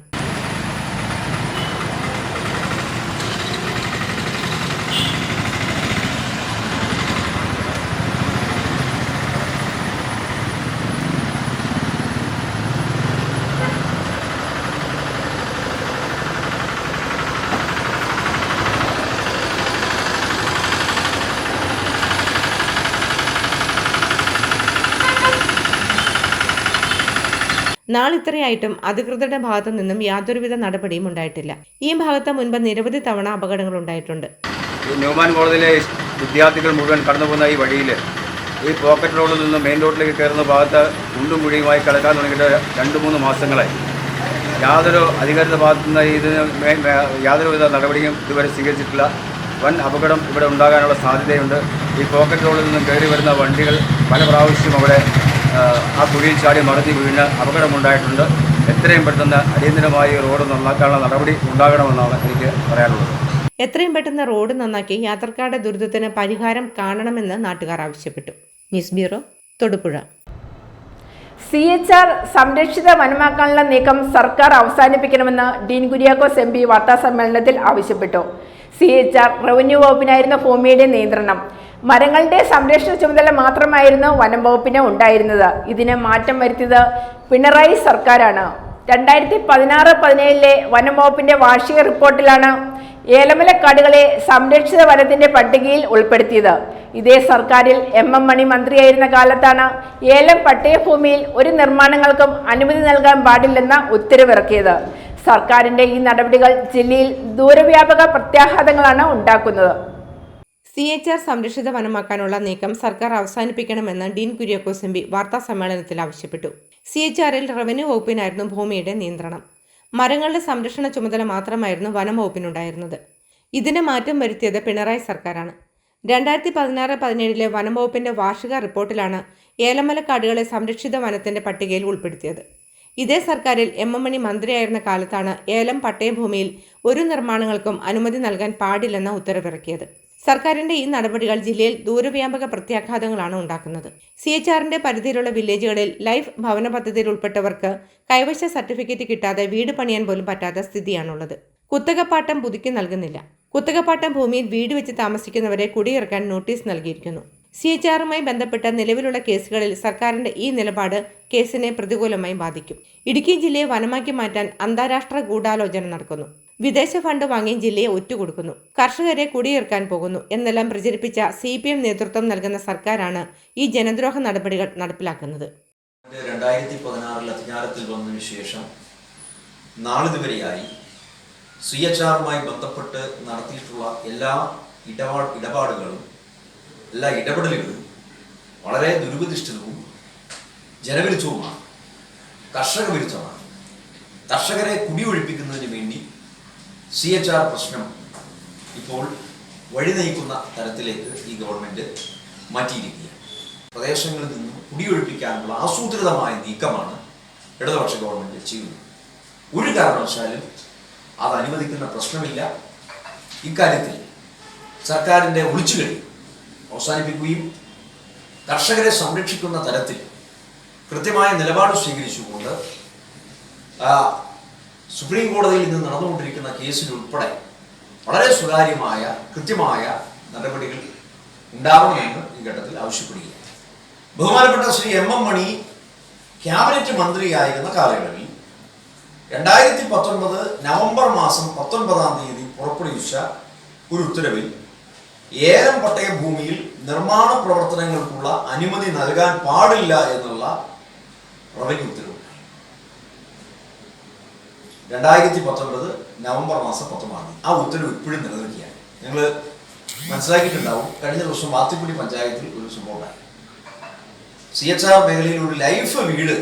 നാളിത്രയായിട്ടും അധികൃതരുടെ ഭാഗത്തു നിന്നും യാതൊരുവിധ നടപടിയും ഉണ്ടായിട്ടില്ല. ഈ ഭാഗത്ത് മുൻപ് നിരവധി തവണ അപകടങ്ങൾ ഉണ്ടായിട്ടുണ്ട്. ന്യൂമാൻ കോളേജിലെ വിദ്യാർത്ഥികൾ മുഴുവൻ കടന്നു പോകുന്ന ഈ വഴിയിൽ ഈ പോക്കറ്റ് റോഡിൽ നിന്ന് മെയിൻ റോഡിലേക്ക് കയറുന്ന ഭാഗത്ത് കുണ്ടും കുഴിയുമായി കിടക്കാൻ തുടങ്ങിയിട്ട് 2-3 മാസങ്ങളായി. യാതൊരു അധികാരിയുടെ ഭാഗത്തു നിന്ന് ഇതിന് യാതൊരുവിധ നടപടിയും ഇതുവരെ സ്വീകരിച്ചിട്ടില്ല. വൻ അപകടം ഇവിടെ ഉണ്ടാകാനുള്ള സാധ്യതയുണ്ട്. ഈ പോക്കറ്റ് റോഡിൽ നിന്നും കയറി വരുന്ന വണ്ടികൾ പല പ്രാവശ്യം അവിടെ ആ കുഴിയിൽ ചാടി മറിഞ്ഞ് വീണ് അപകടമുണ്ടായിട്ടുണ്ട്. എത്രയും പെട്ടെന്ന് അടിയന്തരമായി റോഡ് നന്നാക്കാനുള്ള നടപടി ഉണ്ടാകണമെന്നാണ് എനിക്ക് പറയാനുള്ളത്. എത്രയും പെട്ടെന്ന് റോഡ് നന്നാക്കി യാത്രക്കാരുടെ ദുരിതത്തിന് പരിഹാരം കാണണമെന്ന് നാട്ടുകാർ ആവശ്യപ്പെട്ടു. News bureau, Thodupuzha. CHR സംരക്ഷിത വനമാക്കാനുള്ള നീക്കം സർക്കാർ അവസാനിപ്പിക്കണമെന്ന് ഡീൻ കുര്യാക്കോസ് MP വാർത്താസമ്മേളനത്തിൽ ആവശ്യപ്പെട്ടു. CHR റവന്യൂ വകുപ്പിനായിരുന്നു ഭൂമിയുടെ നിയന്ത്രണം. മരങ്ങളുടെ സംരക്ഷണ ചുമതല മാത്രമായിരുന്നു വനം വകുപ്പിന് ഉണ്ടായിരുന്നത്. ഇതിന് മാറ്റം വരുത്തിയത് പിണറായി സർക്കാരാണ്. 2016-17 വനം വകുപ്പിന്റെ വാർഷിക റിപ്പോർട്ടിലാണ് ഏലമല കാടുകളെ സംരക്ഷിത വനത്തിന്റെ പട്ടികയിൽ ഉൾപ്പെടുത്തിയത്. ഇതേ സർക്കാരിൽ MM മണി മന്ത്രിയായിരുന്ന കാലത്താണ് ഏലം പട്ടയഭൂമിയിൽ ഒരു നിർമ്മാണങ്ങൾക്കും അനുമതി നൽകാൻ പാടില്ലെന്ന ഉത്തരവിറക്കിയത്. സർക്കാരിന്റെ ഈ നടപടികൾ ജില്ലയിൽ ദൂരവ്യാപക പ്രത്യാഘാതങ്ങളാണ് ഉണ്ടാക്കുന്നത്. CHR സംരക്ഷിത വനമാക്കാനുള്ള നീക്കം സർക്കാർ അവസാനിപ്പിക്കണമെന്ന് ഡീൻ കുര്യാക്കോസ് MP വാർത്താ സമ്മേളനത്തിൽ ആവശ്യപ്പെട്ടു. CHRൽ റവന്യൂ വകുപ്പിനായിരുന്നു ഭൂമിയുടെ നിയന്ത്രണം. മരങ്ങളുടെ സംരക്ഷണ ചുമതല മാത്രമായിരുന്നു വനം വകുപ്പിനുണ്ടായിരുന്നത്. ഇതിന് മാറ്റം വരുത്തിയത് പിണറായി സർക്കാരാണ്. 2016-17 വനം വകുപ്പിന്റെ വാർഷിക റിപ്പോർട്ടിലാണ് ഏലമല കാടുകളെ സംരക്ഷിത വനത്തിന്റെ പട്ടികയിൽ ഉൾപ്പെടുത്തിയത്. ഇതേ സർക്കാരിൽ MM മണി മന്ത്രിയായിരുന്ന കാലത്താണ് ഏലം പട്ടയഭൂമിയിൽ ഒരു നിർമ്മാണങ്ങൾക്കും അനുമതി നൽകാൻ പാടില്ലെന്ന ഉത്തരവിറക്കിയത്. സർക്കാരിന്റെ ഈ നടപടികൾ ജില്ലയിൽ ദൂരവ്യാപക പ്രത്യാഘാതങ്ങളാണ് ഉണ്ടാക്കുന്നത്. CHRന്റെ പരിധിയിലുള്ള വില്ലേജുകളിൽ ലൈഫ് ഭവന പദ്ധതിയിൽ ഉൾപ്പെട്ടവർക്ക് കൈവശ സർട്ടിഫിക്കറ്റ് കിട്ടാതെ വീട് പണിയാൻ പോലും പറ്റാത്ത സ്ഥിതിയാണുള്ളത്. കുത്തകപ്പാട്ടം പുതുക്കി നൽകുന്നില്ല. കുത്തകപ്പാട്ടം ഭൂമിയിൽ വീട് വെച്ച് താമസിക്കുന്നവരെ കുടിയിറക്കാൻ നോട്ടീസ് നൽകിയിരിക്കുന്നു. CHRുമായി ബന്ധപ്പെട്ട നിലവിലുള്ള കേസുകളിൽ സർക്കാരിന്റെ ഈ നിലപാട് കേസിനെ പ്രതികൂലമായി ബാധിക്കും. ഇടുക്കി ജില്ലയെ വനമാക്കി മാറ്റാൻ അന്താരാഷ്ട്ര ഗൂഢാലോചന നടക്കുന്നു. വിദേശ ഫണ്ട് വാങ്ങി ജില്ലയെ ഒറ്റുകൊടുക്കുന്നു. കർഷകരെ കുടിയിറക്കാൻ പോകുന്നു എന്നെല്ലാം പ്രചരിപ്പിച്ച CPM നേതൃത്വം നൽകുന്ന സർക്കാരാണ് ഈ ജനദ്രോഹ നടപടികൾ നടപ്പിലാക്കുന്നത്. 2016 അധികാരത്തിൽ വന്നതിനു ശേഷം നാളിതുവരെയായി CHRുമായി ബന്ധപ്പെട്ട് നടത്തിയിട്ടുള്ള എല്ലാ ഇടപാടുകളും എല്ലാ ഇടപെടലുകളും വളരെ ദുരുപദിഷ്ടിതവും ജനവിരുദ്ധവുമാണ്, കർഷക വിരുദ്ധമാണ്. കർഷകരെ കുടിയൊഴിപ്പിക്കുന്നതിന് വേണ്ടി CHR പ്രശ്നം ഇപ്പോൾ വഴി നയിക്കുന്ന തരത്തിലേക്ക് ഈ ഗവൺമെന്റ് മാറ്റിയിരിക്കുകയാണ്. പ്രദേശങ്ങളിൽ നിന്നും കുടിയൊഴിപ്പിക്കാനുള്ള ആസൂത്രിതമായ നീക്കമാണ് ഇടതുപക്ഷ ഗവൺമെന്റ് ചെയ്യുന്നത്. ഒരു കാരണവശാലും അത് അനുവദിക്കുന്ന പ്രശ്നമില്ല. ഇക്കാര്യത്തിൽ സർക്കാരിൻ്റെ ഒളിച്ചുകളി അവസാനിപ്പിക്കുകയും കർഷകരെ സംരക്ഷിക്കുന്ന തരത്തിൽ കൃത്യമായ നിലപാട് സ്വീകരിച്ചുകൊണ്ട് സുപ്രീം കോടതിയിൽ നിന്ന് നടന്നുകൊണ്ടിരിക്കുന്ന കേസിലുൾപ്പെടെ വളരെ സുതാര്യമായ കൃത്യമായ നടപടികൾ ഉണ്ടാവണമെന്ന് ഈ ഘട്ടത്തിൽ ആവശ്യപ്പെടുകയാണ്. ബഹുമാനപ്പെട്ട ശ്രീ MM മണി ക്യാബിനറ്റ് മന്ത്രിയായിരുന്ന കാലയളവിൽ 2019 നവംബർ മാസം 19-ാം തീയതി പുറപ്പെടുവിച്ച ഒരു ഉത്തരവിൽ ഏലം പട്ടയ ഭൂമിയിൽ നിർമ്മാണ പ്രവർത്തനങ്ങൾക്കുള്ള അനുമതി നൽകാൻ പാടില്ല എന്നുള്ള റവന്യൂ ഉത്തരവ് 2019 നവംബർ മാസം 19-ാം തീയതി. ആ ഉത്തരവ് ഇപ്പോഴും നിലനിൽക്കുകയാണ്. നിങ്ങൾ മനസ്സിലാക്കിയിട്ടുണ്ടാവും, കഴിഞ്ഞ ദിവസം വാത്തിക്കുടി പഞ്ചായത്തിൽ ഒരു സംഭവം CHR മേഖലയിൽ ഒരു ലൈഫ് വീട്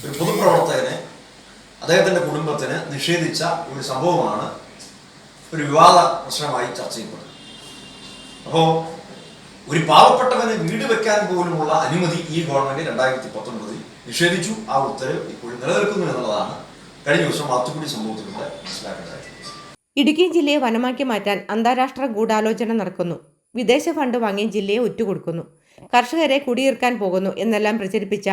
ഒരു പൊതുപ്രവർത്തകന് അദ്ദേഹത്തിൻ്റെ കുടുംബത്തിന് നിഷേധിച്ച ഒരു സംഭവമാണ് ഒരു വിവാദ പ്രശ്നമായി ചർച്ച ചെയ്യപ്പെടുന്നത്. അപ്പോൾ ഒരു പാവപ്പെട്ടവന് വീട് വെക്കാൻ പോലുമുള്ള അനുമതി ഈ ഗവൺമെന്റ് 2019 നിഷേധിച്ചു. ആ ഉത്തരവ് ഇപ്പോഴും നിലനിൽക്കുന്നു എന്നുള്ളതാണ് കഴിഞ്ഞ ദിവസം വാത്തുക്കുടി സംഭവത്തിലൂടെ മനസ്സിലാക്കേണ്ടത്. ഇടുക്കി ജില്ലയെ വനമാക്കി മാറ്റാൻ അന്താരാഷ്ട്ര ഗൂഢാലോചന നടക്കുന്നു. വിദേശ ഫണ്ട് വാങ്ങി ജില്ലയെ ഒറ്റുകൊടുക്കുന്നു. കർഷകരെ കുടിയിറക്കാൻ പോകുന്നു എന്നെല്ലാം പ്രചരിപ്പിച്ച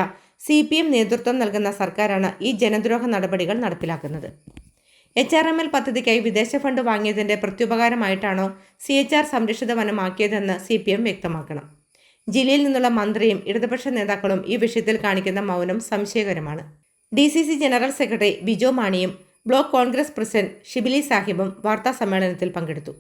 CPM നേതൃത്വം നൽകുന്ന സർക്കാരാണ് ഈ ജനദ്രോഹ നടപടികൾ നടപ്പിലാക്കുന്നത്. HRML പദ്ധതിക്കായി വിദേശ ഫണ്ട് വാങ്ങിയതിന്റെ പ്രത്യുപകാരമായിട്ടാണോ CHR സംരക്ഷിത വനമാക്കിയതെന്ന് CPM വ്യക്തമാക്കണം. ജില്ലയിൽ നിന്നുള്ള മന്ത്രിയും ഇടതുപക്ഷ നേതാക്കളും ഈ വിഷയത്തിൽ കാണിക്കുന്ന മൗനം സംശയകരമാണ്. DCC ജനറൽ സെക്രട്ടറി ബിജോ മാണിയും ബ്ലോക്ക് കോൺഗ്രസ് പ്രസിഡന്റ് ഷിബിലി സാഹിബും വാർത്താ സമ്മേളനത്തിൽ പങ്കെടുത്തു.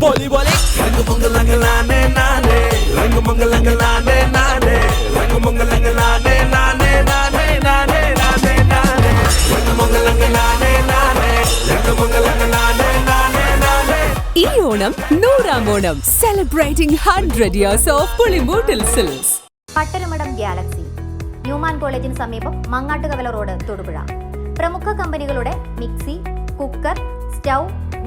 Boli boli, rang mangalangane nane, rang mangalangane nane, rang mangalangane nane nane nane nane nane, rang mangalangane nane, rang mangalangane nane nane. ഈ ഓണം 100-ാം Onam, celebrating 100 years of Pulimuttal Silks. Pattarumadam Galaxy, Newman കോളേജിന് സമീപം Mangattukavala road, Thodupuzha. പ്രമുഖ കമ്പനികളുടെ mixie, cooker, stove,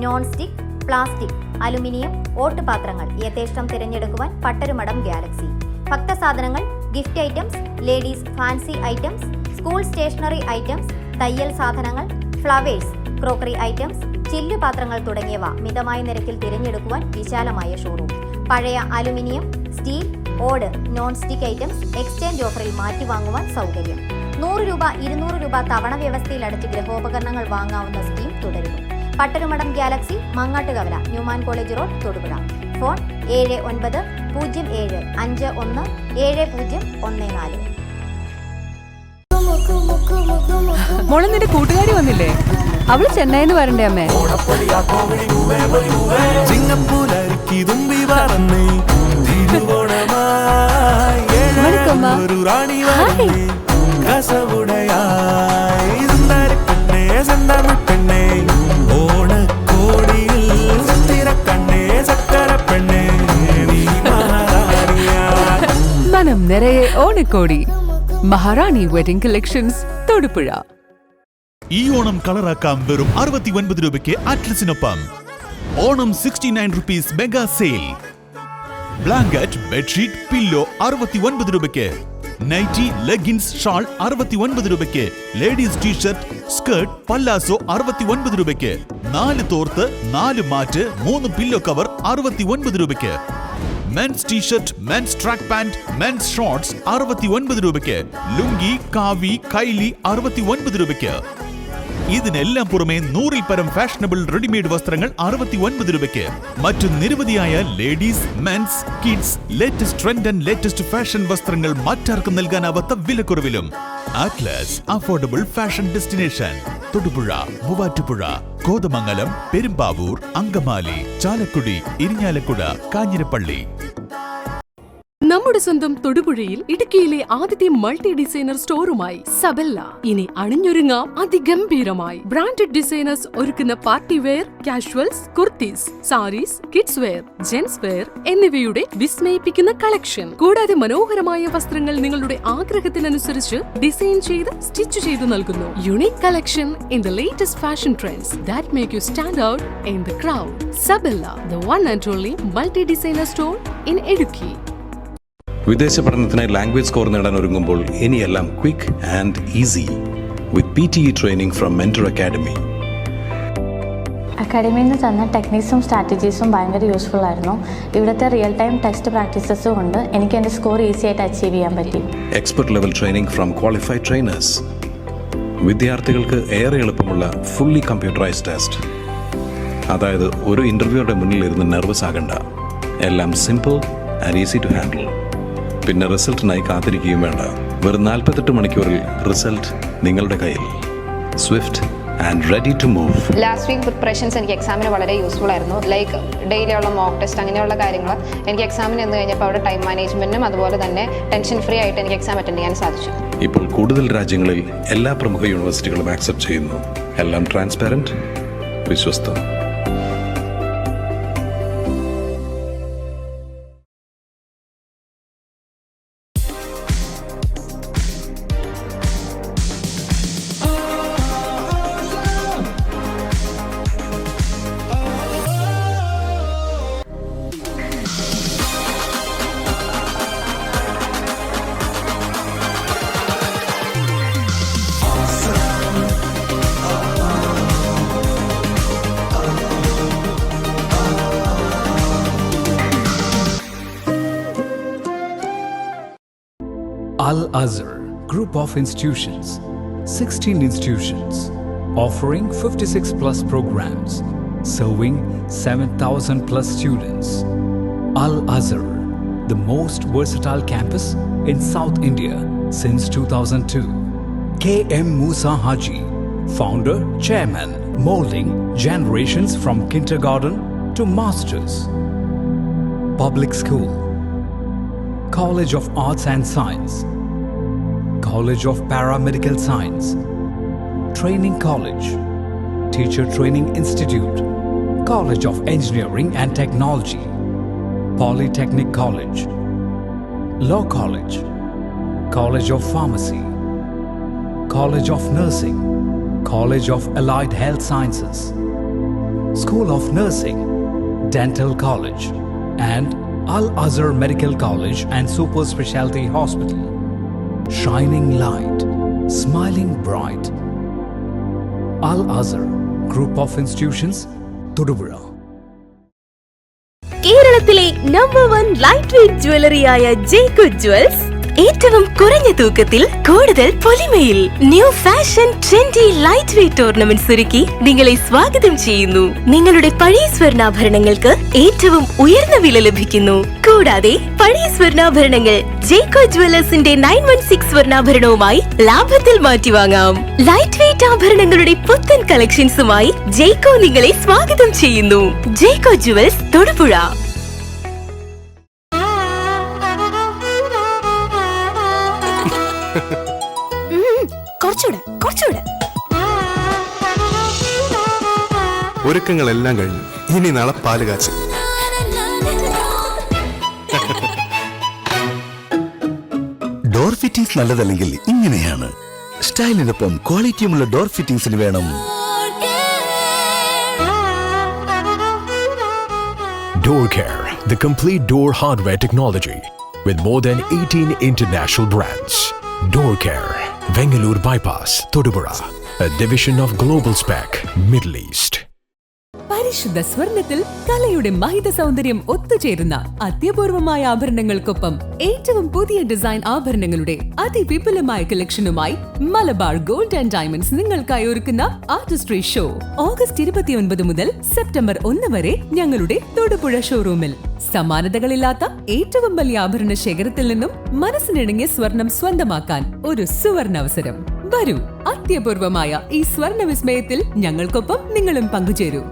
non stick, plastic, aluminium, ഓട്ടുപാത്രങ്ങൾ യഥേഷ്ടം തിരഞ്ഞെടുക്കുവാൻ Pattarumadam Galaxy. ഭക്തസാധനങ്ങൾ, gift items, ladies fancy items, school stationery items, തയ്യൽ സാധനങ്ങൾ, ഫ്ലവേഴ്സ്, ക്രോക്കറി ഐറ്റംസ്, ചില്ലുപാത്രങ്ങൾ തുടങ്ങിയവ മിതമായ നിരക്കിൽ തിരഞ്ഞെടുക്കുവാൻ വിശാലമായ ഷോറൂം. പഴയ അലുമിനിയം, സ്റ്റീൽ, ഓട്, നോൺ സ്റ്റിക് ഐറ്റംസ് എക്സ്ചേഞ്ച് ഓഫറിൽ മാറ്റി വാങ്ങുവാൻ സൗകര്യം. 100 രൂപ 200 രൂപ തവണ വ്യവസ്ഥയിൽ അടച്ച് ഗൃഹോപകരണങ്ങൾ വാങ്ങാവുന്ന സ്കീം തുടരുന്നു. Pattarumadam Galaxy, Mangattukavala, Newman college road, Thodupuzha. Phone 7907517014. മോളെ, നിന്റെ കൂട്ടുകാരി വന്നില്ലേ? അവള് ചെന്നൈന്ന് വരണ്ടേ അമ്മേ? മനം നിറയെ ഓണക്കോടി. Maharani wedding collections, Thodupuzha. ഈ ഓണം കളറാക്കാം വെറും 69 രൂപയ്ക്ക് അറ്റ്ലസിനൊപ്പം. Onam 69 rupees mega sale. Blanket, bedsheet, pillow 69 രൂപയ്ക്ക്. നൈറ്റി, ലെഗിൻസ്, ഷാൾ 69 രൂപയ്ക്ക്. ലേഡീസ് ടീഷർട്ട്, സ്കേർട്ട്, പല്ലാസോ 69 രൂപയ്ക്ക്. 4 തോർത്ത്, 4 മാറ്റ്, 3 പില്ലോ കവർ 69 രൂപയ്ക്ക്. Men's t shirt, men's track pant, men's shorts 69 രൂപയ്ക്ക്. ലുങ്കി, കാവി, കൈലി 69 രൂപയ്ക്ക്. ഇതിനെല്ലാം പുറമെ 100-ൽ പരം ഫാഷനബിൾ റെഡിമെയ്ഡ് വസ്ത്രങ്ങൾ 69 രൂപയ്ക്ക്. മറ്റു നിരവധിയായ ladies, men's, kids, latest trend and latest fashion വസ്ത്രങ്ങൾ മറ്റാർക്കും നൽകാനാവാത്ത വിലക്കുറവിലും. Atlas affordable fashion destination, Thodupuzha, Muvattupuzha, Kothamangalam, Perumbavoor, Angamaly, Chalakudy, Irinjalakuda, Kanjirappally. നമ്മുടെ സ്വന്തം തൊടുപുഴയിൽ ഇടുക്കിയിലെ ആദ്യത്തെ മൾട്ടി ഡിസൈനർ സ്റ്റോറുമായി സബെല്ല ഇനി അണിഞ്ഞൊരുങ്ങാം അതിഗംഭീരമായി. ബ്രാൻഡഡ് ഡിസൈനേഴ്സ് ഒരുക്കുന്ന party wear, casuals, kurtis, saris, kids wear, gents wear എന്നിവയുടെ വിസ്മയിപ്പിക്കുന്ന കളക്ഷൻ. കൂടാതെ മനോഹരമായ വസ്ത്രങ്ങൾ നിങ്ങളുടെ ആഗ്രഹത്തിനനുസരിച്ച് ഡിസൈൻ ചെയ്ത് സ്റ്റിച്ച് ചെയ്ത് നൽകുന്നു. Unique collection in the latest fashion trends that make you stand out in the crowd. Sabella, the one and only multi designer store in Idukki. വിദേശ പഠനത്തിനായി ലാംഗ്വേജ് സ്കോർ നേടാൻ ഒരുങ്ങുമ്പോൾ ഇനിയെല്ലാം quick and easy with PTE training from mentor academy. അക്കാഡമിയിൽ നിന്ന് തന്ന ടെക്നിക്സും സ്ട്രാറ്റജീസും ഭയങ്കര useful ആയിരുന്നു. ഇവിടുത്തെ റിയൽ ടൈം ടെസ്റ്റ് പ്രാക്ടീസസും കൊണ്ട് എനിക്ക് എൻ്റെ സ്കോർ ഈസി ആയിട്ട് അച്ചീവ് ചെയ്യാൻ പറ്റി. Expert level training from qualified trainers. വിദ്യാർത്ഥികൾക്ക് ഏറെ എളുപ്പമുള്ള ഫുള്ളി കമ്പ്യൂട്ടറൈസ്ഡ് ടെസ്റ്റ്. അതായത് ഒരു ഇൻ്റർവ്യൂയുടെ മുന്നിൽ ഇരുന്ന് നെർവസ് ആകണ്ട. എല്ലാം simple and easy to handle. പിന്നെ റിസൾട്ടിനായി കാത്തിരിക്കുകയും വേണ്ട. വെറും 48 മണിക്കൂറിൽ റിസൾട്ട് നിങ്ങളുടെ കയ്യിൽ. Swift and ready to move. Last week preparations എനിക്ക് എക്സാമിന് വളരെ യൂസ്ഫുൾ ആയിരുന്നു. ലൈക്ക് ഡെയിലി ഉള്ള മോക്ക് ടെസ്റ്റ് അങ്ങനെയുള്ള കാര്യങ്ങൾ എനിക്ക് എക്സാമിന് എന്ന് കഴിഞ്ഞപ്പോൾ അവിടെ ടൈം മാനേജ്മെന്റും അതുപോലെ തന്നെ ടെൻഷൻ ഫ്രീ ആയിട്ട് എനിക്ക് എക്സാം അറ്റൻഡ് ചെയ്യാൻ സാധിച്ചു. ഇപ്പോൾ കൂടുതൽ രാജ്യങ്ങളിൽ എല്ലാ പ്രമുഖ യൂണിവേഴ്സിറ്റികളും ആക്സെപ്റ്റ് ചെയ്യുന്നു. എല്ലാം transparent, വിശ്വസ്തം. Al-Azhar Group of Institutions, 16 institutions, offering 56 plus programs, serving 7,000 plus students. Al-Azhar, the most versatile campus in South India since 2002. K.M. Musa Haji, founder, chairman, molding generations from kindergarten to masters. Public school, College of Arts and Science, College of Paramedical Science, Training College, Teacher Training Institute, College of Engineering and Technology, Polytechnic College, Law College, College of Pharmacy, College of Nursing, College of Allied Health Sciences, School of Nursing, Dental College, and Al-Azhar Medical College and Super Specialty Hospital. Shining light, smiling bright. Al-Azhar Group of Institutions, Todupuzha. കേരളത്തിലെ number 1 light weight ജ്വല്ലറിയായ ജേക്കോ jewels ഏറ്റവും കുറഞ്ഞ തൂക്കത്തിൽ കൂടുതൽ പൊലിമയിൽ new fashion trendy light weight ornaments ഒരുക്കി നിങ്ങളെ സ്വാഗതം ചെയ്യുന്നു. നിങ്ങളുടെ പഴയ സ്വർണ്ണാഭരണങ്ങൾക്ക് ഏറ്റവും ഉയർന്ന വില ലഭിക്കുന്നു. കൂടാതെ പഴയ സ്വർണ്ണാഭരണങ്ങൾ ജേക്കോ ജ്വല്ലേഴ്സിന്റെ 916 സ്വർണ്ണാഭരണവുമായി ലാഭത്തിൽ മാറ്റി വാങ്ങാം. ലൈറ്റ് വെയ്റ്റ് ആഭരണങ്ങളുടെ പുത്തൻ കളക്ഷൻസുമായി ജേക്കോ നിങ്ങളെ സ്വാഗതം ചെയ്യുന്നു. ജേക്കോ ജ്വൽസ്, തൊടുപുഴ. ഒരുക്കങ്ങളെല്ലാം കഴിഞ്ഞു. ഇനി നാളെ പാല് കാച്ച്. ഡോർ ഫിറ്റിംഗ്സ് നല്ലതല്ലെങ്കിൽ ഇങ്ങനെയാണ്. സ്റ്റൈലിനൊപ്പം ക്വാളിറ്റിയുമുള്ള ഡോർ ഫിറ്റിംഗ്സിന് വേണം Door Care, the complete door hardware technology with more than 18 international brands. Door Care, Vengalur Bypass, Todupuzha, a division of Global Spec, Middle East. പരിശുദ്ധ സ്വർണത്തിൽ കലയുടെ മഹിത സൗന്ദര്യം ഒത്തുചേരുന്ന അത്യപൂർവമായ ആഭരണങ്ങൾക്കൊപ്പം ഏറ്റവും പുതിയ ഡിസൈൻ ആഭരണങ്ങളുടെ അതിവിപുലമായ കളക്ഷനുമായി മലബാർ ഗോൾഡ് ആൻഡ് ഡയമണ്ട്സ് നിങ്ങൾക്കായി ഒരുക്കുന്ന ആർട്ടിസ്ട്രി ഷോ ഓഗസ്റ്റ് 29 മുതൽ സെപ്റ്റംബർ 1 വരെ ഞങ്ങളുടെ തൊടുപുഴ ഷോറൂമിൽ. സമാനതകളില്ലാത്ത ഏറ്റവും വലിയ ആഭരണ ശേഖരത്തിൽ നിന്നും മനസ്സിനിണങ്ങിയ സ്വർണം സ്വന്തമാക്കാൻ ഒരു സുവർണാവസരം. വരൂ, അത്യപൂർവമായ ഈ സ്വർണ വിസ്മയത്തിൽ ഞങ്ങൾക്കൊപ്പം നിങ്ങളും പങ്കുചേരൂ.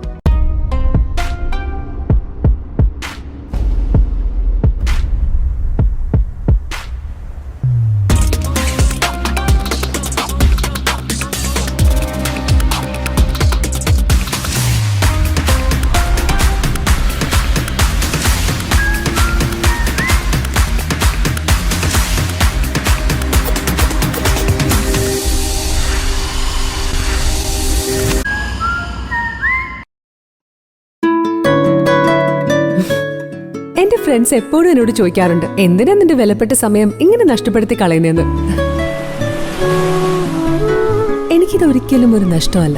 എന്റെ ഫ്രണ്ട്സ് എപ്പോഴും എന്നോട് ചോദിക്കാറുണ്ട്, എന്തിനാ നിന്റെ വിലപ്പെട്ട സമയം ഇങ്ങനെ നഷ്ടപ്പെടുത്തി കളയുന്നതെന്ന്. എനിക്കിത് ഒരിക്കലും ഒരു നഷ്ടമല്ല,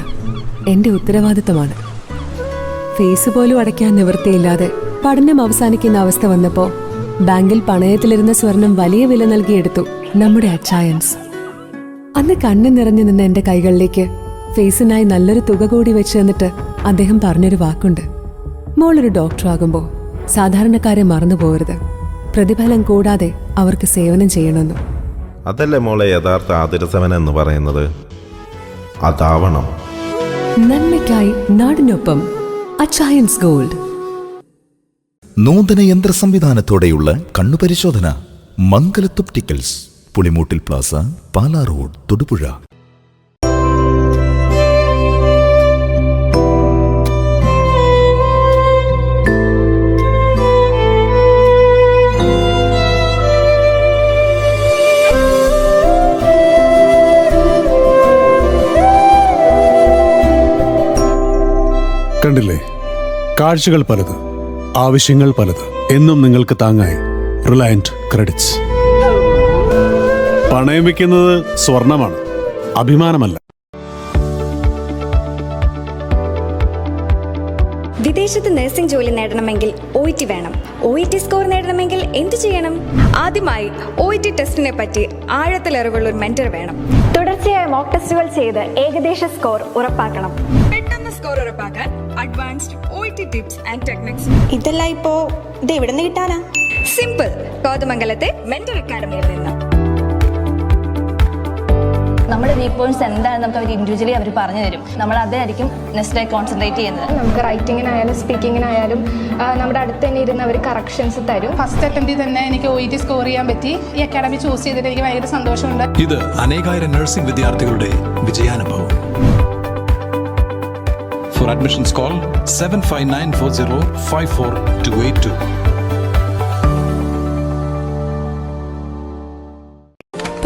എന്റെ ഉത്തരവാദിത്തമാണ്. ഫീസ് പോലും അടയ്ക്കാൻ നിവൃത്തിയില്ലാതെ പഠനം അവസാനിക്കുന്ന അവസ്ഥ വന്നപ്പോ ബാങ്കിൽ പണയത്തിലിരുന്ന സ്വർണം വലിയ വില നൽകിയെടുത്തു നമ്മുടെ അച്ചായൻസ്. അന്ന് കണ്ണു നിറഞ്ഞു നിന്ന എന്റെ കൈകളിലേക്ക് ഫീസിനായി നല്ലൊരു തുക കൂടി വെച്ച് തന്നിട്ട് അദ്ദേഹം പറഞ്ഞൊരു വാക്കുണ്ട്, മോളൊരു ഡോക്ടറാകുമ്പോ സാധാരണക്കാരെ മറന്നു പോകരുത്, പ്രതിഫലം കൂടാതെ അവർക്ക് സേവനം ചെയ്യണമെന്ന്. അതല്ലേ മോളെ യഥാർത്ഥ ആതുരസേവനം എന്ന് പറയുന്നത്? അതാവണം. നന്മയ്ക്കായി നാടിനൊപ്പം അച്ചായൻസ് ഗോൾഡ്. നൂതന യന്ത്ര സംവിധാനത്തോടെയുള്ള കണ്ണുപരിശോധന. മംഗലത്ത് ഒപ്റ്റിക്കൽസ്, പുളിമൂട്ടിൽ പ്ലാസ, പാലാ റോഡ്, തൊടുപുഴ. കണ്ടില്ലേ, കാഴ്ചകൾ പലത്, ആവശ്യങ്ങൾ പലത്. എന്നും നിങ്ങൾക്ക് താങ്ങായി റിലയന്റ് ക്രെഡിറ്റ്സ്. പണയം വെക്കുന്നത് സ്വർണമാണ്, അഭിമാനമല്ല. വിദേശത്ത് നഴ്സിംഗ് ജോലി നേടണമെങ്കിൽ OET വേണം. OET സ്കോർ നേടണമെങ്കിൽ എന്തു ചെയ്യണം? ആദ്യമായി OET ടെസ്റ്റിനെ പറ്റി ആഴത്തിലറിവുള്ള ഒരു മെന്റർ വേണം. തുടർച്ചയായ മോക്ക് ടെസ്റ്റുകൾ ചെയ്ത് ഏകദേശ സ്കോർ ഉറപ്പാക്കണം. പെട്ടെന്ന് സ്കോർ ഉറപ്പാക്കാൻ advanced OET tips and techniques. ഇതെല്ലാം ഇപ്പോ എവിടെ നിന്ന് കിട്ടാനാ? സിമ്പിൾ, കോതമംഗലത്തെ മെന്റർ അക്കാഡമിയിൽ നിന്ന്. നമ്മുടെ വീക്ക് പോയിന്റ്സ് എന്താണെന്ന് നമുക്ക് അവർ ഇൻഡിവിജ്വലി അവർ പറഞ്ഞു തരും. നമ്മൾ അതായിരിക്കും നെക്സ്റ്റ് ഡേ കോൺസെൻട്രേറ്റ് ചെയ്യുന്നത്. നമുക്ക് റൈറ്റിങ്ങിനായാലും സ്പീക്കിങ്ങിനായാലും നമ്മുടെ അടുത്ത് തന്നെ ഇരുന്ന് അവർ കറക്ഷൻസ് തരും. ഫസ്റ്റ് അറ്റംപ്റ്റിൽ തന്നെ എനിക്ക് OET സ്കോർ ചെയ്യാൻ പറ്റി. ഈ അക്കാഡമി ചൂസ് ചെയ്തിട്ട് എനിക്ക് ഭയങ്കര സന്തോഷമുണ്ട്. ഇത് അനേകായിരം നഴ്സിംഗ് വിദ്യാർത്ഥികളുടെ വിജയാനുഭവം. For admissions call 7594054282.